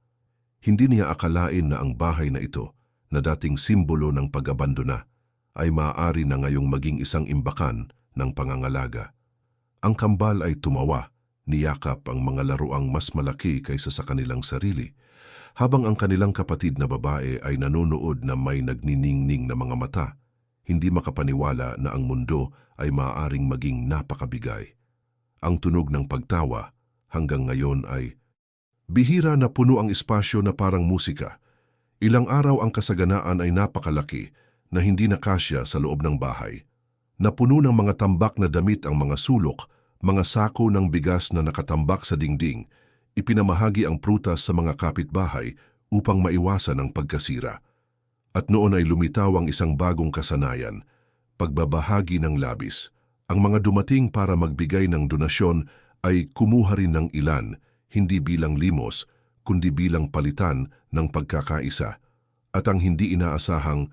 Hindi niya akalain na ang bahay na ito, na dating simbolo ng pag-abandona, ay maaari na ngayong maging isang imbakan ng pangangalaga. Ang kambal ay tumawa, niyakap ang mga laruang mas malaki kaysa sa kanilang sarili, habang ang kanilang kapatid na babae ay nanonood na may nagniningning na mga mata, hindi makapaniwala na ang mundo ay maaaring maging napakabigay. Ang tunog ng pagtawa hanggang ngayon ay bihira na puno ang espasyo na parang musika. Ilang araw ang kasaganaan ay napakalaki na hindi nakasya sa loob ng bahay. Napuno ng mga tambak na damit ang mga sulok, mga sako ng bigas na nakatambak sa dingding, ipinamahagi ang prutas sa mga kapitbahay upang maiwasan ang pagkasira. At noon ay lumitaw ang isang bagong kasanayan, pagbabahagi ng labis. Ang mga dumating para magbigay ng donasyon ay kumuha rin ng ilan, hindi bilang limos, kundi bilang palitan ng pagkakaisa. At ang hindi inaasahang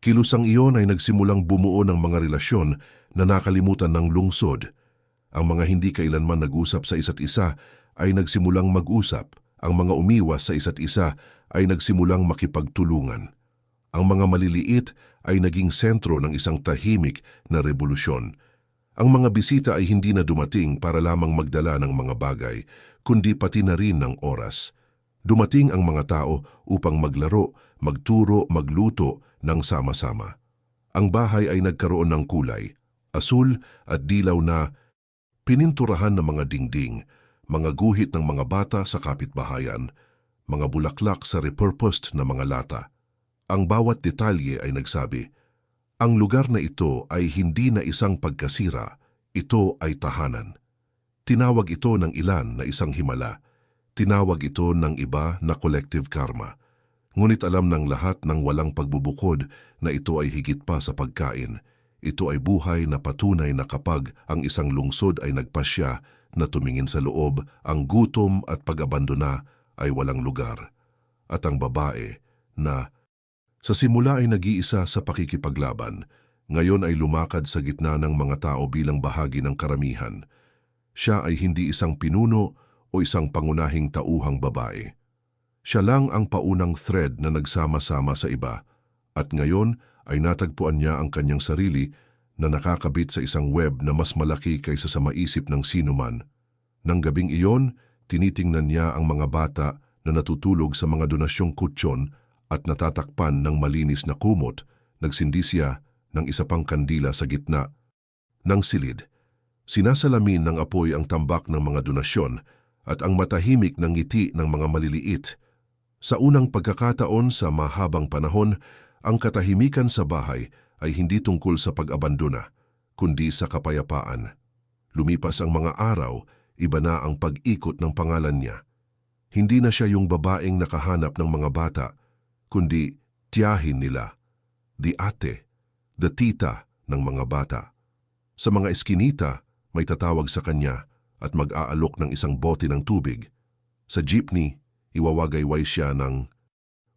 kilusang iyon ay nagsimulang bumuo ng mga relasyon na nakalimutan ng lungsod. Ang mga hindi kailanman nag-usap sa isa't isa ay nagsimulang mag-usap. Ang mga umiwas sa isa't isa ay nagsimulang makipagtulungan. Ang mga maliliit ay naging sentro ng isang tahimik na revolusyon. Ang mga bisita ay hindi na dumating para lamang magdala ng mga bagay, kundi pati na rin ng oras. Dumating ang mga tao upang maglaro, magturo, magluto ng sama-sama. Ang bahay ay nagkaroon ng kulay, asul at dilaw na pininturahan ng mga dingding, mga guhit ng mga bata sa kapitbahayan, mga bulaklak sa repurposed na mga lata. Ang bawat detalye ay nagsabi, ang lugar na ito ay hindi na isang pagkasira, ito ay tahanan. Tinawag ito ng ilan na isang himala, tinawag ito ng iba na collective karma. Ngunit alam ng lahat ng walang pagbubukod na ito ay higit pa sa pagkain. Ito ay buhay na patunay na kapag ang isang lungsod ay nagpasya na tumingin sa loob, ang gutom at pag-abandona ay walang lugar. At ang babae na sa simula ay nag-iisa sa pakikipaglaban, ngayon ay lumakad sa gitna ng mga tao bilang bahagi ng karamihan. Siya ay hindi isang pinuno o isang pangunahing tauhang babae. Siya lang ang paunang thread na nagsama-sama sa iba, at ngayon ay natagpuan niya ang kanyang sarili na nakakabit sa isang web na mas malaki kaysa sa maisip ng sinuman. Nang gabing iyon, tinitingnan niya ang mga bata na natutulog sa mga donasyong kutsyon at natatakpan ng malinis na kumot. Nagsindi siya ng isa pang kandila sa gitna ng silid. Sinasalamin ng apoy ang tambak ng mga donasyon at ang matahimik ng ngiti ng mga maliliit. Sa unang pagkakataon sa mahabang panahon, ang katahimikan sa bahay ay hindi tungkol sa pag-abandona, kundi sa kapayapaan. Lumipas ang mga araw, iba na ang pag-ikot ng pangalan niya. Hindi na siya yung babaeng nakahanap ng mga bata, kundi tiyahin nila, the ate, the tita ng mga bata. Sa mga eskinita, may tatawag sa kanya at mag-aalok ng isang bote ng tubig. Sa jeepney, iwawagayway siya ng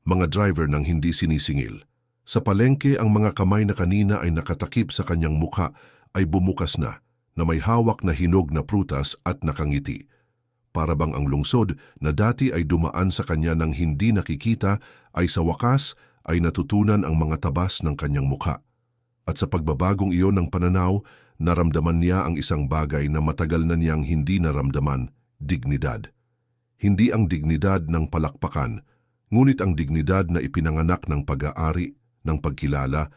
mga driver ng hindi sinisingil. Sa palengke, ang mga kamay na kanina ay nakatakip sa kanyang mukha ay bumukas na may hawak na hinog na prutas at nakangiti. Para bang ang lungsod na dati ay dumaan sa kanya ng hindi nakikita ay sa wakas ay natutunan ang mga tabas ng kanyang mukha. At sa pagbabagong iyon ng pananaw, naramdaman niya ang isang bagay na matagal na niyang hindi naramdaman, dignidad. Hindi ang dignidad ng palakpakan, ngunit ang dignidad na ipinanganak ng pag-aari, ng pagkilala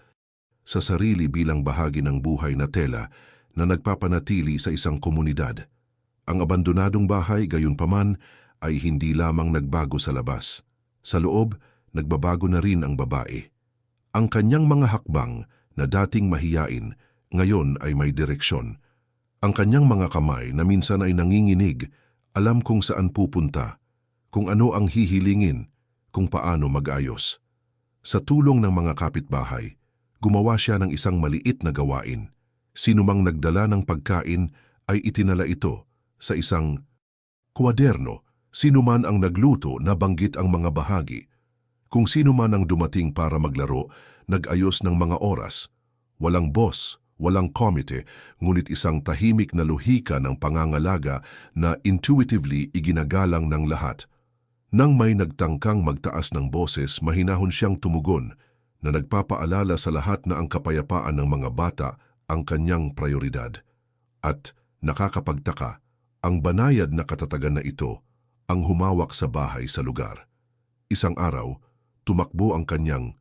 sa sarili bilang bahagi ng buhay na tela na nagpapanatili sa isang komunidad. Ang abandonadong bahay, gayunpaman, ay hindi lamang nagbago sa labas. Sa loob, nagbabago na rin ang babae. Ang kanyang mga hakbang na dating mahiyain, ngayon ay may direksyon. Ang kanyang mga kamay na minsan ay nanginginig, alam kung saan pupunta, kung ano ang hihilingin, kung paano mag-ayos. Sa tulong ng mga kapitbahay, gumawa siya ng isang maliit na gawain. Sinumang nagdala ng pagkain ay itinala ito sa isang kwaderno. Sino man ang nagluto, nabanggit ang mga bahagi. Kung sino man ang dumating para maglaro, nag-ayos ng mga oras. Walang boss, walang komite, ngunit isang tahimik na luhika ng pangangalaga na intuitively iginagalang ng lahat. Nang may nagtangkang magtaas ng boses, mahinahon siyang tumugon na nagpapaalala sa lahat na ang kapayapaan ng mga bata ang kanyang prioridad. At nakakapagtaka, ang banayad na katatagan na ito ang humawak sa bahay sa lugar. Isang araw, tumakbo ang kanyang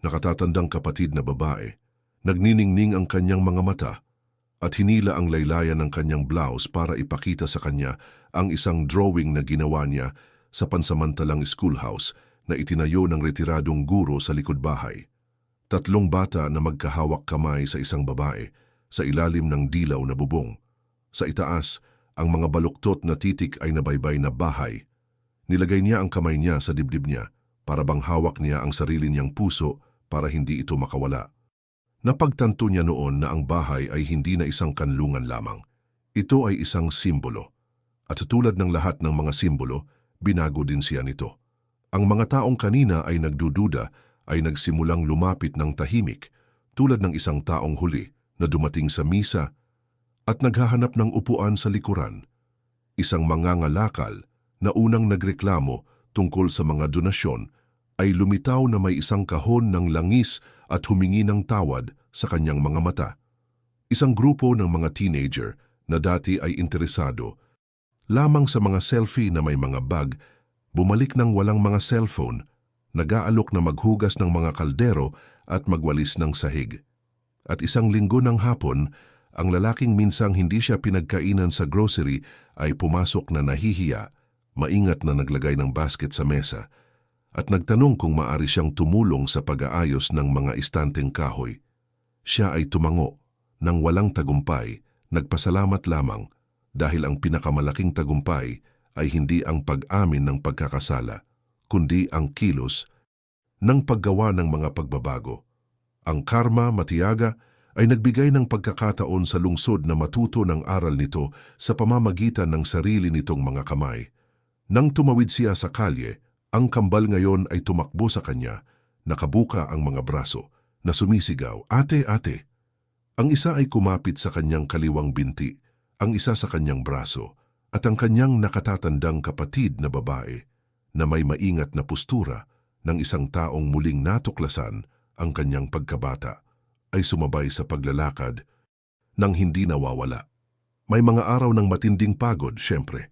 nakatatandang kapatid na babae. Nagniningning ang kanyang mga mata at hinila ang laylayan ng kanyang blouse para ipakita sa kanya ang isang drawing na ginawa niya sa pansamantalang schoolhouse na itinayo ng retiradong guro sa likod bahay. 3 bata na magkahawak kamay sa isang babae sa ilalim ng dilaw na bubong. Sa itaas, ang mga baluktot na titik ay nabaybay na bahay. Nilagay niya ang kamay niya sa dibdib niya para bang hawak niya ang sarili niyang puso para hindi ito makawala. Napagtanto niya noon na ang bahay ay hindi na isang kanlungan lamang. Ito ay isang simbolo. At tulad ng lahat ng mga simbolo, binago din siya nito. Ang mga taong kanina ay nagdududa ay nagsimulang lumapit ng tahimik tulad ng isang taong huli na dumating sa misa at naghahanap ng upuan sa likuran. Isang mangangalakal na unang nagreklamo tungkol sa mga donasyon ay lumitaw na may isang kahon ng langis at humingi ng tawad sa kanyang mga mata. Isang grupo ng mga teenager na dati ay interesado lamang sa mga selfie na may mga bag, bumalik ng walang mga cellphone, nag-aalok na maghugas ng mga kaldero at magwalis ng sahig. At isang linggo ng hapon, ang lalaking minsang hindi siya pinagkainan sa grocery ay pumasok na nahihiya, maingat na naglagay ng basket sa mesa, at nagtanong kung maaari siyang tumulong sa pag-aayos ng mga istanteng kahoy. Siya ay tumango, nang walang tagumpay, nagpasalamat lamang dahil ang pinakamalaking tagumpay ay hindi ang pag-amin ng pagkakasala, kundi ang kilos ng paggawa ng mga pagbabago. Ang karma, Matiaga, ay nagbigay ng pagkakataon sa lungsod na matuto ng aral nito sa pamamagitan ng sarili nitong mga kamay. Nang tumawid siya sa kalye, ang kambal ngayon ay tumakbo sa kanya, nakabuka ang mga braso, na sumisigaw, "Ate, ate!" Ang isa ay kumapit sa kanyang kaliwang binti, ang isa sa kanyang braso, at ang kanyang nakatatandang kapatid na babae na may maingat na postura ng isang taong muling natuklasan ang kanyang pagkabata ay sumabay sa paglalakad nang hindi nawawala. May mga araw ng matinding pagod, syempre.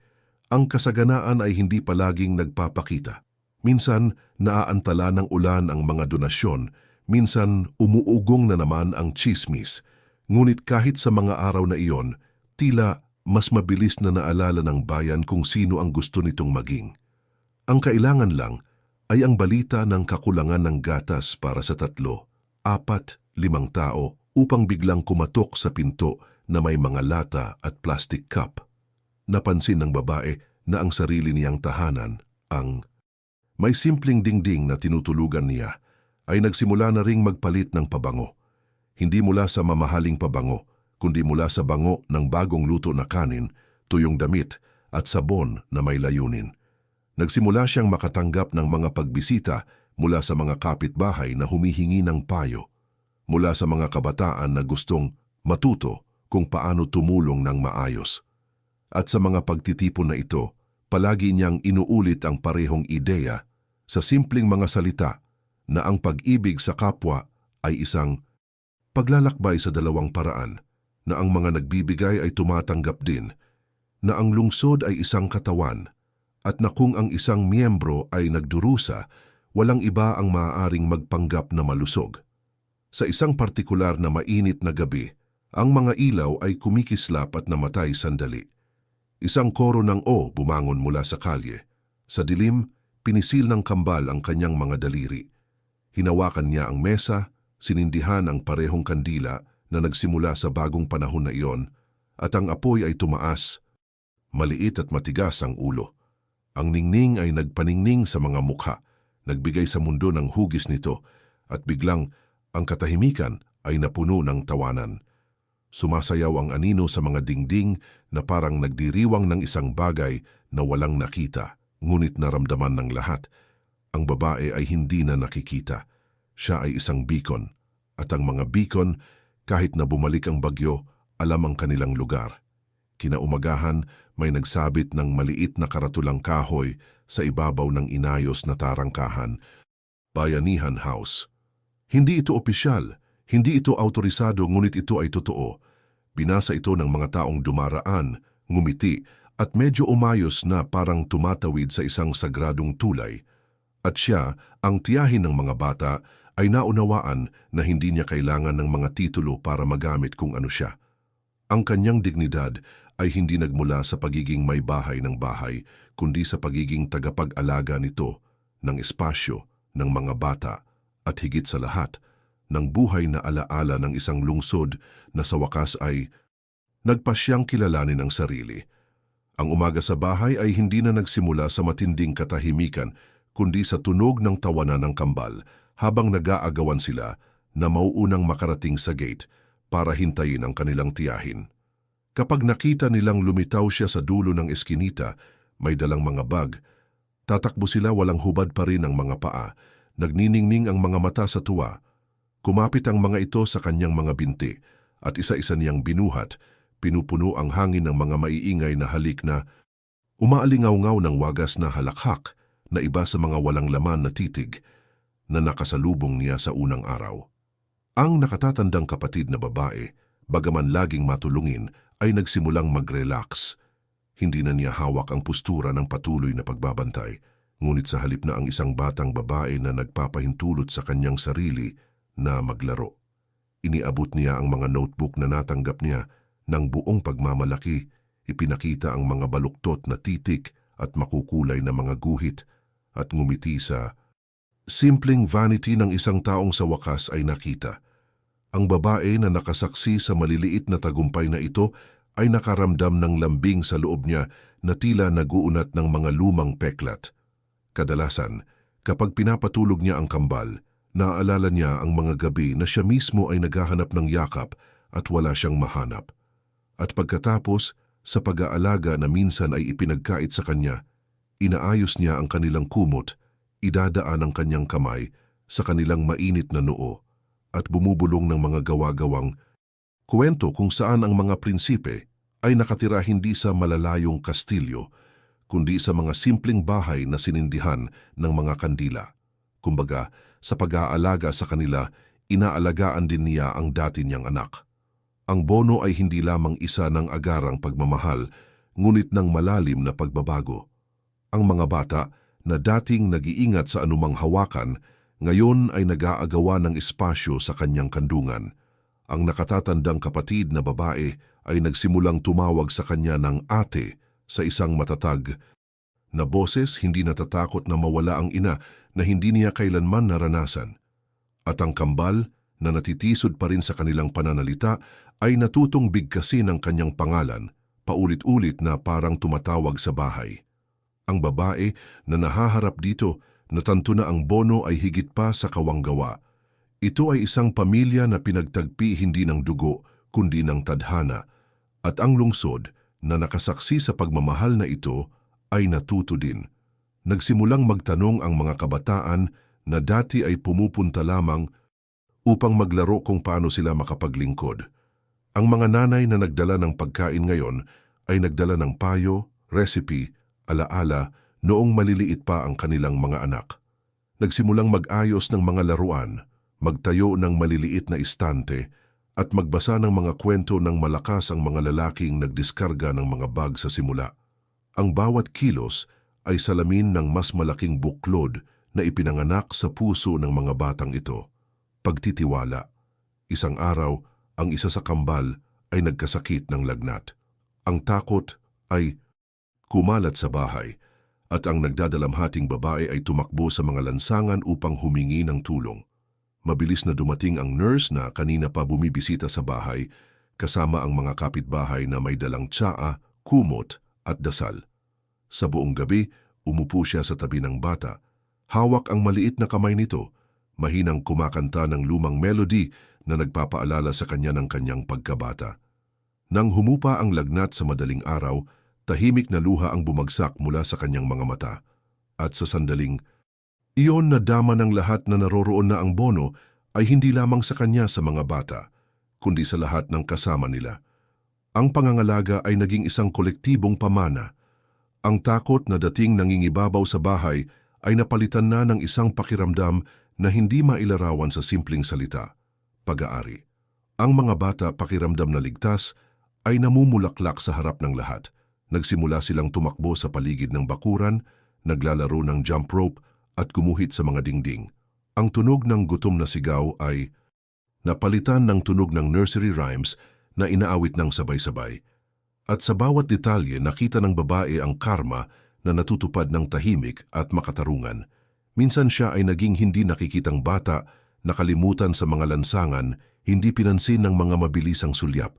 Ang kasaganaan ay hindi palaging nagpapakita. Minsan, naaantala ng ulan ang mga donasyon, minsan umuugong na naman ang tsismis. Ngunit kahit sa mga araw na iyon, tila mas mabilis na naalala ng bayan kung sino ang gusto nitong maging. Ang kailangan lang ay ang balita ng kakulangan ng gatas para sa 3, 4, 5 tao upang biglang kumatok sa pinto na may mga lata at plastic cup. Napansin ng babae na ang sarili niyang tahanan, ang may simpleng dingding na tinutulugan niya, ay nagsimula na ring magpalit ng pabango. Hindi mula sa mamahaling pabango, kundi mula sa bango ng bagong luto na kanin, tuyong damit at sabon na may layunin. Nagsimula siyang makatanggap ng mga pagbisita mula sa mga kapitbahay na humihingi ng payo, mula sa mga kabataan na gustong matuto kung paano tumulong ng maayos. At sa mga pagtitipon na ito, palagi niyang inuulit ang parehong ideya sa simpleng mga salita na ang pag-ibig sa kapwa ay isang paglalakbay sa 2 paraan, na ang mga nagbibigay ay tumatanggap din, na ang lungsod ay isang katawan, at na kung ang isang miyembro ay nagdurusa, walang iba ang maaaring magpanggap na malusog. Sa isang partikular na mainit na gabi, ang mga ilaw ay kumikislap at namatay sandali. Isang koro ng O bumangon mula sa kalye. Sa dilim, pinisil ng kambal ang kanyang mga daliri. Hinawakan niya ang mesa, sinindihan ang parehong kandila na nagsimula sa bagong panahon na iyon, at ang apoy ay tumaas. Maliit at matigas ang ulo. Ang ningning ay nagpaningning sa mga mukha, nagbigay sa mundo ng hugis nito, at biglang ang katahimikan ay napuno ng tawanan. Sumasayaw ang anino sa mga dingding na parang nagdiriwang ng isang bagay na walang nakita. Ngunit naramdaman ng lahat, ang babae ay hindi na nakikita. Siya ay isang beacon, at ang mga beacon, kahit na bumalik ang bagyo, alam ang kanilang lugar. Kinaumagahan, may nagsabit ng maliit na karatulang kahoy sa ibabaw ng inayos na tarangkahan, Bayanihan House. Hindi ito opisyal, hindi ito autorisado, ngunit ito ay totoo. Binasa ito ng mga taong dumaraan, ngumiti, at medyo umayos na parang tumatawid sa isang sagradong tulay. At siya, ang tiyahin ng mga bata, ay naunawaan na hindi niya kailangan ng mga titulo para magamit kung ano siya. Ang kanyang dignidad ay hindi nagmula sa pagiging may bahay ng bahay, kundi sa pagiging tagapag-alaga nito, ng espasyo, ng mga bata, at higit sa lahat, ng buhay na alaala ng isang lungsod na sa wakas ay nagpasyang kilalanin ang sarili. Ang umaga sa bahay ay hindi na nagsimula sa matinding katahimikan, kundi sa tunog ng tawanan ng kambal habang nag-aagawan sila na mauunang makarating sa gate para hintayin ang kanilang tiyahin. Kapag nakita nilang lumitaw siya sa dulo ng eskinita, may dalang mga bag, tatakbo sila, walang hubad pa rin ang mga paa, nagniningning ang mga mata sa tuwa. Kumapit ang mga ito sa kanyang mga binti at isa-isa niyang binuhat, pinupuno ang hangin ng mga maiingay na halik na umaalingaw-ngaw ng wagas na halakhak na iba sa mga walang laman na titig na nakasalubong niya sa unang araw. Ang nakatatandang kapatid na babae, bagaman laging matulungin, ay nagsimulang mag-relax. Hindi na niya hawak ang postura ng patuloy na pagbabantay, ngunit sa halip na ang isang batang babae na nagpapahintulot sa kanyang sarili na maglaro. Iniabot niya ang mga notebook na natanggap niya ng buong pagmamalaki, ipinakita ang mga baluktot na titik at makukulay na mga guhit at ngumiti sa simpleng vanity ng isang taong sa wakas ay nakita. Ang babae na nakasaksi sa maliliit na tagumpay na ito ay nakaramdam ng lambing sa loob niya na tila naguunat ng mga lumang peklat. Kadalasan, kapag pinapatulog niya ang kambal, naaalala niya ang mga gabi na siya mismo ay naghahanap ng yakap at wala siyang mahanap. At pagkatapos, sa pag-aalaga na minsan ay ipinagkait sa kanya, inaayos niya ang kanilang kumot, idadaan ang kanyang kamay sa kanilang mainit na noo, at bumubulong ng mga gawa-gawang kwento kung saan ang mga prinsipe ay nakatira hindi sa malalayong kastilyo, kundi sa mga simpleng bahay na sinindihan ng mga kandila. Kumbaga, sa pag-aalaga sa kanila, inaalagaan din niya ang dati niyang anak. Ang bono ay hindi lamang isa ng agarang pagmamahal, ngunit ng malalim na pagbabago. Ang mga bata na dating nag-iingat sa anumang hawakan, ngayon ay nag-aagawa ng espasyo sa kanyang kandungan. Ang nakatatandang kapatid na babae ay nagsimulang tumawag sa kanya ng ate sa isang matatag na boses, hindi natatakot na mawala ang ina na hindi niya kailanman naranasan. At ang kambal na natitisod pa rin sa kanilang pananalita ay natutong bigkasin ang kanyang pangalan, paulit-ulit na parang tumatawag sa bahay. Ang babae na nahaharap dito, natanto na ang bono ay higit pa sa kawanggawa. Ito ay isang pamilya na pinagtagpi hindi ng dugo, kundi ng tadhana, at ang lungsod na nakasaksi sa pagmamahal na ito ay natuto din. Nagsimulang magtanong ang mga kabataan na dati ay pumupunta lamang upang maglaro kung paano sila makapaglingkod. Ang mga nanay na nagdala ng pagkain ngayon ay nagdala ng payo, recipe, alaala, noong maliliit pa ang kanilang mga anak. Nagsimulang mag-ayos ng mga laruan, magtayo ng maliliit na istante, at magbasa ng mga kwento ng malakas ang mga lalaking nagdiskarga ng mga bag sa simula. Ang bawat kilos ay salamin ng mas malaking buklod na ipinanganak sa puso ng mga batang ito. Pagtitiwala. Isang araw, ang isa sa kambal ay nagkasakit ng lagnat. Ang takot ay kumalat sa bahay, at ang nagdadalamhating babae ay tumakbo sa mga lansangan upang humingi ng tulong. Mabilis na dumating ang nurse na kanina pa bumibisita sa bahay, kasama ang mga kapitbahay na may dalang tsaa, kumot at dasal. Sa buong gabi, umupo siya sa tabi ng bata. Hawak ang maliit na kamay nito, mahinang kumakanta ng lumang melody na nagpapaalala sa kanya ng kanyang pagkabata. Nang humupa ang lagnat sa madaling araw, tahimik na luha ang bumagsak mula sa kanyang mga mata. At sa sandaling, iyon na dama ng lahat na naroroon na ang bono ay hindi lamang sa kanya sa mga bata, kundi sa lahat ng kasama nila. Ang pangangalaga ay naging isang kolektibong pamana. Ang takot na dating nangingibabaw sa bahay ay napalitan na ng isang pakiramdam na hindi mailarawan sa simpleng salita, pag-aari. Ang mga bata pakiramdam na ligtas ay namumulaklak sa harap ng lahat. Nagsimula silang tumakbo sa paligid ng bakuran, naglalaro ng jump rope at gumuhit sa mga dingding. Ang tunog ng gutom na sigaw ay napalitan ng tunog ng nursery rhymes na inaawit ng sabay-sabay. At sa bawat detalye nakita ng babae ang karma na natutupad ng tahimik at makatarungan. Minsan siya ay naging hindi nakikitang bata, nakalimutan sa mga lansangan, hindi pinansin ng mga mabilisang sulyap.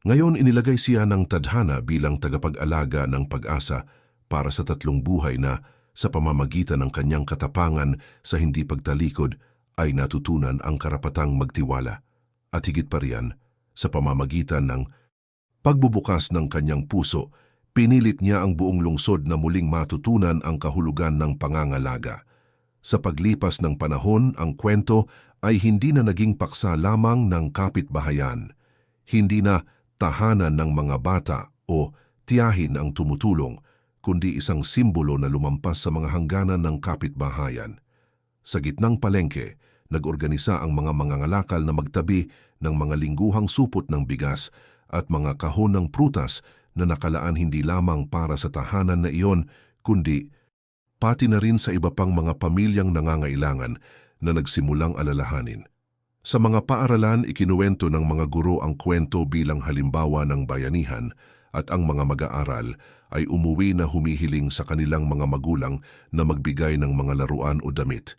Ngayon inilagay siya ng tadhana bilang tagapag-alaga ng pag-asa para sa 3 buhay na sa pamamagitan ng kanyang katapangan sa hindi pagtalikod ay natutunan ang karapatang magtiwala. At higit pa riyan, sa pamamagitan ng pagbubukas ng kanyang puso, pinilit niya ang buong lungsod na muling matutunan ang kahulugan ng pangangalaga. Sa paglipas ng panahon, ang kwento ay hindi na naging paksa lamang ng kapitbahayan. Hindi na tahanan ng mga bata o tiyahin ang tumutulong, kundi isang simbolo na lumampas sa mga hangganan ng kapitbahayan. Sa gitnang palengke, nag-organisa ang mga mangangalakal na magtabi ng mga lingguhang supot ng bigas at mga kahon ng prutas na nakalaan hindi lamang para sa tahanan na iyon, kundi pati na rin sa iba pang mga pamilyang nangangailangan na nagsimulang alalahanin. Sa mga paaralan, ikinuwento ng mga guro ang kwento bilang halimbawa ng bayanihan at ang mga mag-aaral ay umuwi na humihiling sa kanilang mga magulang na magbigay ng mga laruan o damit.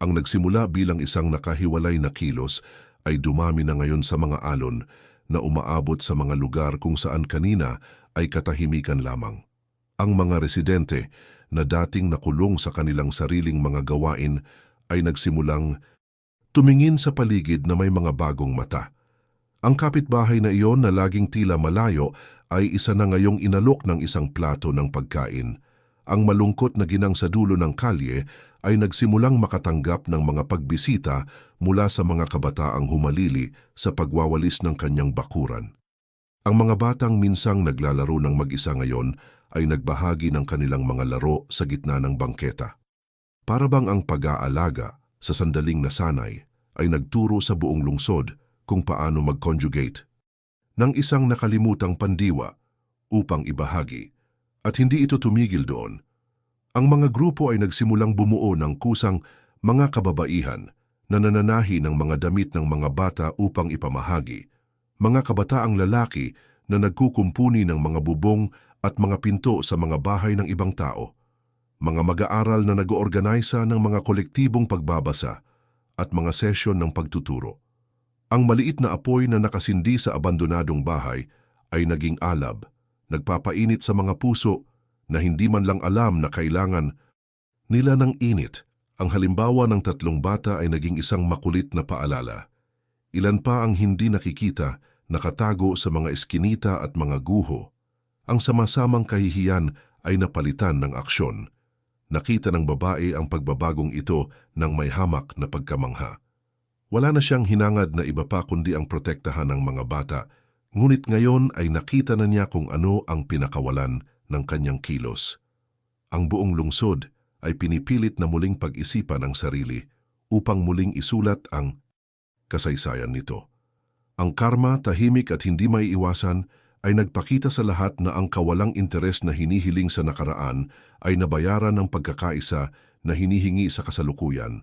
Ang nagsimula bilang isang nakahiwalay na kilos ay dumami na ngayon sa mga alon na umaabot sa mga lugar kung saan kanina ay katahimikan lamang. Ang mga residente na dating nakulong sa kanilang sariling mga gawain ay nagsimulang tumingin sa paligid na may mga bagong mata. Ang kapitbahay na iyon na laging tila malayo ay isa na ngayong inalok ng isang plato ng pagkain. Ang malungkot na ginang sa dulo ng kalye ay nagsimulang makatanggap ng mga pagbisita mula sa mga kabataang humalili sa pagwawalis ng kanyang bakuran. Ang mga batang minsang naglalaro ng mag-isa ngayon ay nagbahagi ng kanilang mga laro sa gitna ng bangketa. Para bang ang pag-aalaga sa sandaling nasanay ay nagturo sa buong lungsod kung paano mag-conjugate ng isang nakalimutang pandiwa upang ibahagi. At hindi ito tumigil doon. Ang mga grupo ay nagsimulang bumuo ng kusang mga kababaihan na nananahi ng mga damit ng mga bata upang ipamahagi, mga kabataang lalaki na nagkukumpuni ng mga bubong at mga pinto sa mga bahay ng ibang tao, mga mag-aaral na nag-oorganisa ng mga kolektibong pagbabasa at mga sesyon ng pagtuturo. Ang maliit na apoy na nakasindi sa abandonadong bahay ay naging alab, nagpapainit sa mga puso na hindi man lang alam na kailangan nila ng init. Ang halimbawa ng 3 bata ay naging isang makulit na paalala. Ilan pa ang hindi nakikita, nakatago sa mga eskinita at mga guho. Ang sama-samang kahihiyan ay napalitan ng aksyon. Nakita ng babae ang pagbabagong ito ng may hamak na pagkamangha. Wala na siyang hinangad na iba pa kundi ang protektahan ng mga bata, ngunit ngayon ay nakita na niya kung ano ang pinakawalan ng kanyang kilos. Ang buong lungsod ay pinipilit na muling pag-isipan ang sarili upang muling isulat ang kasaysayan nito. Ang karma, tahimik at hindi maiiwasan, ay nagpakita sa lahat na ang kawalang interes na hinihiling sa nakaraan ay nabayaran ng pagkakaisa na hinihingi sa kasalukuyan.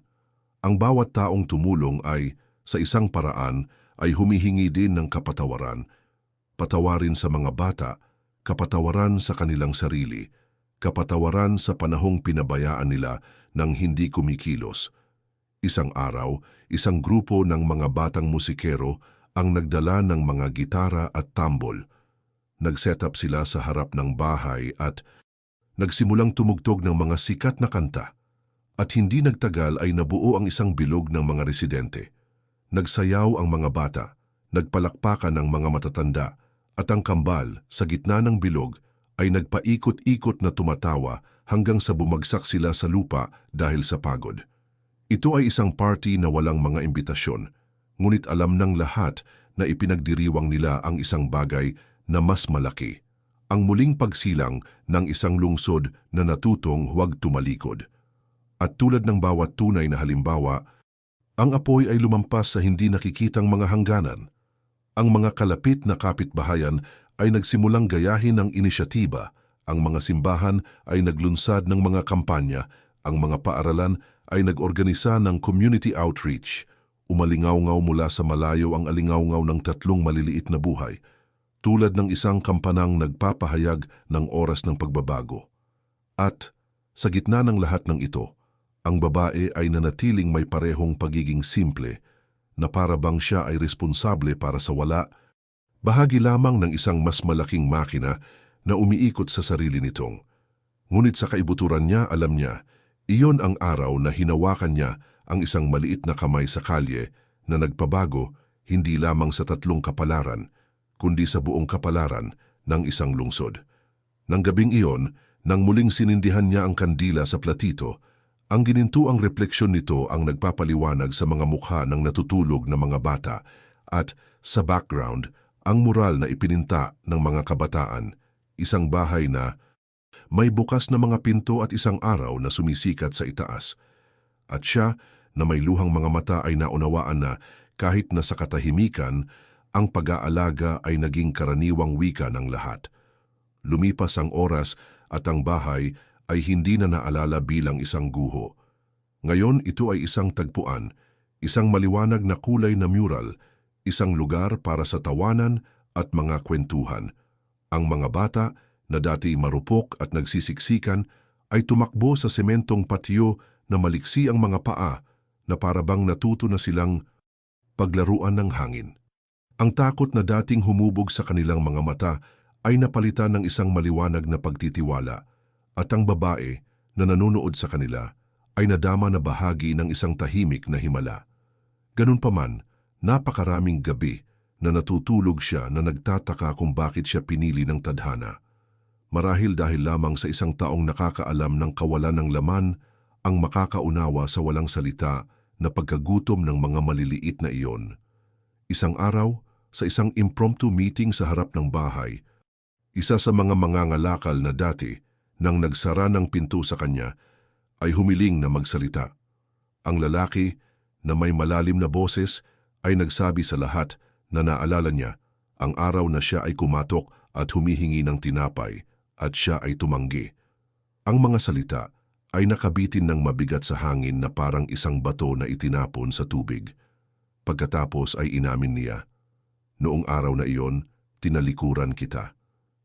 Ang bawat taong tumulong ay, sa isang paraan, ay humihingi din ng kapatawaran. Patawarin sa mga bata, kapatawaran sa kanilang sarili, kapatawaran sa panahong pinabayaan nila ng hindi kumikilos. Isang araw, isang grupo ng mga batang musikero ang nagdala ng mga gitara at tambol. Nag-set up sila sa harap ng bahay at nagsimulang tumugtog ng mga sikat na kanta. At hindi nagtagal ay nabuo ang isang bilog ng mga residente. Nagsayaw ang mga bata, nagpalakpakan ng mga matatanda, at ang kambal sa gitna ng bilog ay nagpaikot-ikot na tumatawa hanggang sa bumagsak sila sa lupa dahil sa pagod. Ito ay isang party na walang mga imbitasyon, ngunit alam ng lahat na ipinagdiriwang nila ang isang bagay na mas malaki, ang muling pagsilang ng isang lungsod na natutong huwag tumalikod. At tulad ng bawat tunay na halimbawa, ang apoy ay lumampas sa hindi nakikitang mga hangganan. Ang mga kalapit na kapitbahayan ay nagsimulang gayahin ng inisyatiba, ang mga simbahan ay naglunsad ng mga kampanya, ang mga paaralan ay nag-organisa ng community outreach. Umalingaw-ngaw mula sa malayo ang alingaw-ngaw ng 3 maliliit na buhay, tulad ng isang kampanang nagpapahayag ng oras ng pagbabago. At sa gitna ng lahat ng ito, ang babae ay nanatiling may parehong pagiging simple, na para bang siya ay responsable para sa wala, bahagi lamang ng isang mas malaking makina na umiikot sa sarili nitong. Ngunit sa kaibuturan niya, alam niya, iyon ang araw na hinawakan niya ang isang maliit na kamay sa kalye na nagpabago hindi lamang sa 3 kapalaran, kundi sa buong kapalaran ng isang lungsod. Nang gabing iyon, nang muling sinindihan niya ang kandila sa platito, ang ginintuang refleksyon nito ang nagpapaliwanag sa mga mukha ng natutulog na mga bata at, sa background, ang mural na ipininta ng mga kabataan, isang bahay na may bukas na mga pinto at isang araw na sumisikat sa itaas. At siya, na may luhang mga mata, ay naunawaan na kahit na sa katahimikan, ang pag-aalaga ay naging karaniwang wika ng lahat. Lumipas ang oras at ang bahay ay hindi na naalala bilang isang guho. Ngayon ito ay isang tagpuan, isang maliwanag na kulay na mural, isang lugar para sa tawanan at mga kwentuhan. Ang mga bata, na dati marupok at nagsisiksikan, ay tumakbo sa sementong patio na maliksi ang mga paa na parabang natuto na silang paglaruan ng hangin. Ang takot na dating humubog sa kanilang mga mata ay napalitan ng isang maliwanag na pagtitiwala, at ang babae na nanunood sa kanila ay nadama na bahagi ng isang tahimik na himala. Ganun pa man, napakaraming gabi na natutulog siya na nagtataka kung bakit siya pinili ng tadhana. Marahil dahil lamang sa isang taong nakakaalam ng kawalan ng laman, ang makakaunawa sa walang salita na pagkagutom ng mga maliliit na iyon. Isang araw, sa isang impromptu meeting sa harap ng bahay, isa sa mga mangangalakal na dati, nang nagsara ng pinto sa kanya, ay humiling na magsalita. Ang lalaki, na may malalim na boses, ay nagsabi sa lahat na naalala niya ang araw na siya ay kumatok at humihingi ng tinapay, at siya ay tumanggi. Ang mga salita ay nakabitin ng mabigat sa hangin na parang isang bato na itinapon sa tubig. Pagkatapos ay inamin niya, "Noong araw na iyon, tinalikuran kita.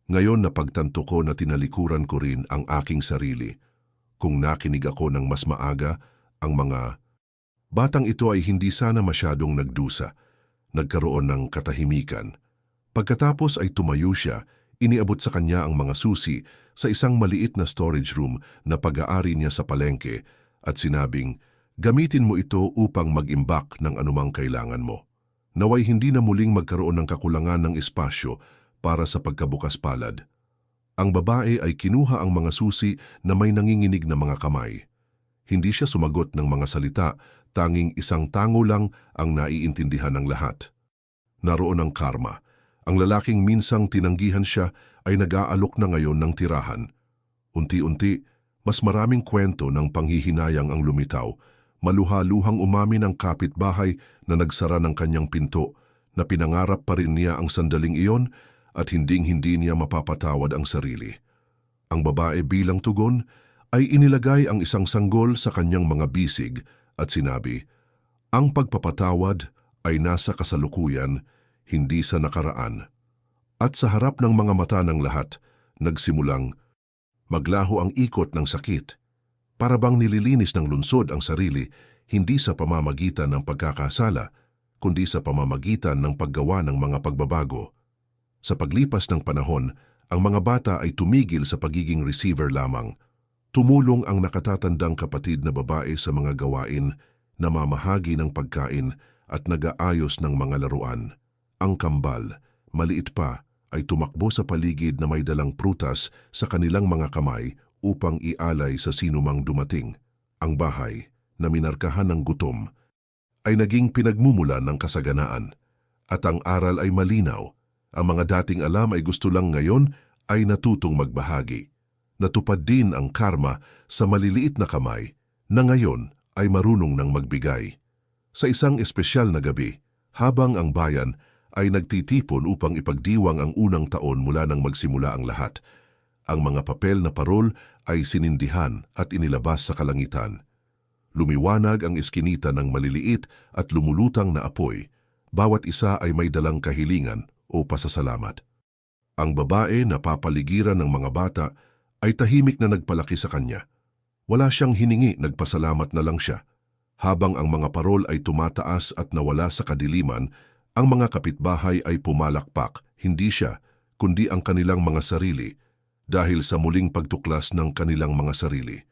Ngayon napagtanto ko na tinalikuran ko rin ang aking sarili. Kung nakinig ako ng mas maaga, ang mga batang ito ay hindi sana masyadong nagdusa." Nagkaroon ng katahimikan. Pagkatapos ay tumayo siya, iniabot sa kanya ang mga susi sa isang maliit na storage room na pag-aari niya sa palengke at sinabing, "Gamitin mo ito upang mag-imbak ng anumang kailangan mo. Naway hindi na muling magkaroon ng kakulangan ng espasyo para sa pagkabukas palad." Ang babae ay kinuha ang mga susi na may nanginginig na mga kamay. Hindi siya sumagot ng mga salita, tanging isang tango lang ang naiintindihan ng lahat. Naroon ang karma. Ang lalaking minsang tinanggihan siya ay nag-aalok na ngayon ng tirahan. Unti-unti, mas maraming kwento ng panghihinayang ang lumitaw. Maluha-luhang umamin ang kapitbahay na nagsara ng kanyang pinto, na pinangarap pa rin niya ang sandaling iyon at hinding-hindi niya mapapatawad ang sarili. Ang babae bilang tugon ay inilagay ang isang sanggol sa kanyang mga bisig at sinabi, "Ang pagpapatawad ay nasa kasalukuyan, hindi sa nakaraan." At sa harap ng mga mata ng lahat, nagsimulang maglaho ang ikot ng sakit. Para bang nililinis ng lungsod ang sarili, hindi sa pamamagitan ng pagkakasala, kundi sa pamamagitan ng paggawa ng mga pagbabago. Sa paglipas ng panahon, ang mga bata ay tumigil sa pagiging receiver lamang. Tumulong ang nakatatandang kapatid na babae sa mga gawain, namamahagi ng pagkain at nag-aayos ng mga laruan. Ang kambal, maliit pa, ay tumakbo sa paligid na may dalang prutas sa kanilang mga kamay upang ialay sa sinumang dumating. Ang bahay, na minarkahan ng gutom, ay naging pinagmumulan ng kasaganaan. At ang aral ay malinaw, Ang mga dating alam ay gusto lang ngayon ay natutong magbahagi. Natupad din ang karma sa maliliit na kamay na ngayon ay marunong ng magbigay. Sa isang espesyal na gabi, habang ang bayan ay nagtitipon upang ipagdiwang ang unang taon mula nang magsimula ang lahat, ang mga papel na parol ay sinindihan at inilabas sa kalangitan. Lumiwanag ang iskinita ng maliliit at lumulutang na apoy. Bawat isa ay may dalang kahilingan o pasasalamat. Ang babae na papaligiran ng mga bata ay tahimik na nagpalaki sa kanya. Wala siyang hiningi, nagpasalamat na lang siya. Habang ang mga parol ay tumataas at nawala sa kadiliman, ang mga kapitbahay ay pumalakpak, hindi siya, kundi ang kanilang mga sarili, dahil sa muling pagtuklas ng kanilang mga sarili.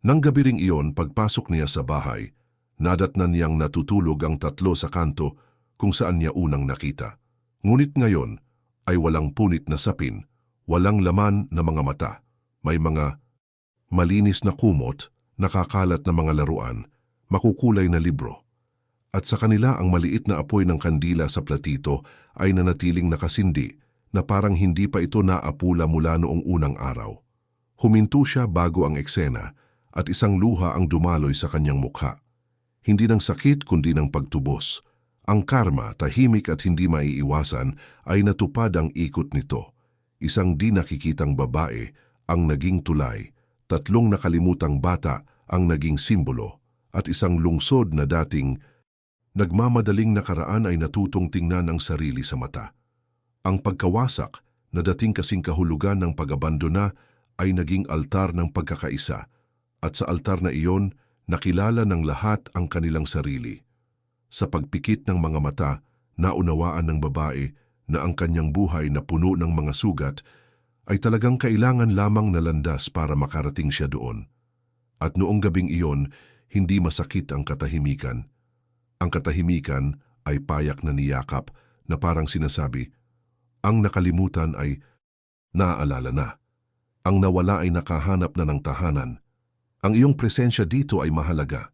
Nang gabi ring iyon, pagpasok niya sa bahay, nadatnan niyang natutulog ang tatlo sa kanto kung saan niya unang nakita. Ngunit ngayon ay walang punit na sapin, walang laman na mga mata, may mga malinis na kumot, nakakalat na mga laruan, makukulay na libro. At sa kanila ang maliit na apoy ng kandila sa platito ay nanatiling nakasindi na parang hindi pa ito naapula mula noong unang araw. Huminto siya bago ang eksena at isang luha ang dumaloy sa kanyang mukha. Hindi ng sakit kundi ng pagtubos. Ang karma, tahimik at hindi maiiwasan, ay natupad ang ikot nito. Isang di nakikitang babae ang naging tulay, tatlong nakalimutang bata ang naging simbolo, at isang lungsod na dating nagmamadaling nakaraan ay natutong tingnan ang sarili sa mata. Ang pagkawasak na dating kasing kahulugan ng pag-abandona ay naging altar ng pagkakaisa, at sa altar na iyon, nakilala ng lahat ang kanilang sarili. Sa pagpikit ng mga mata, naunawaan ng babae na ang kanyang buhay na puno ng mga sugat ay talagang kailangan lamang na landas para makarating siya doon. At noong gabing iyon, hindi masakit ang katahimikan. Ang katahimikan ay payak na niyakap na parang sinasabi, ang nakalimutan ay naaalala na. Ang nawala ay nakahanap na ng tahanan. Ang iyong presensya dito ay mahalaga.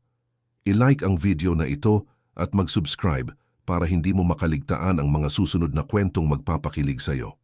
I-like ang video na ito at mag-subscribe para hindi mo makaligtaan ang mga susunod na kwentong magpapakilig sa iyo.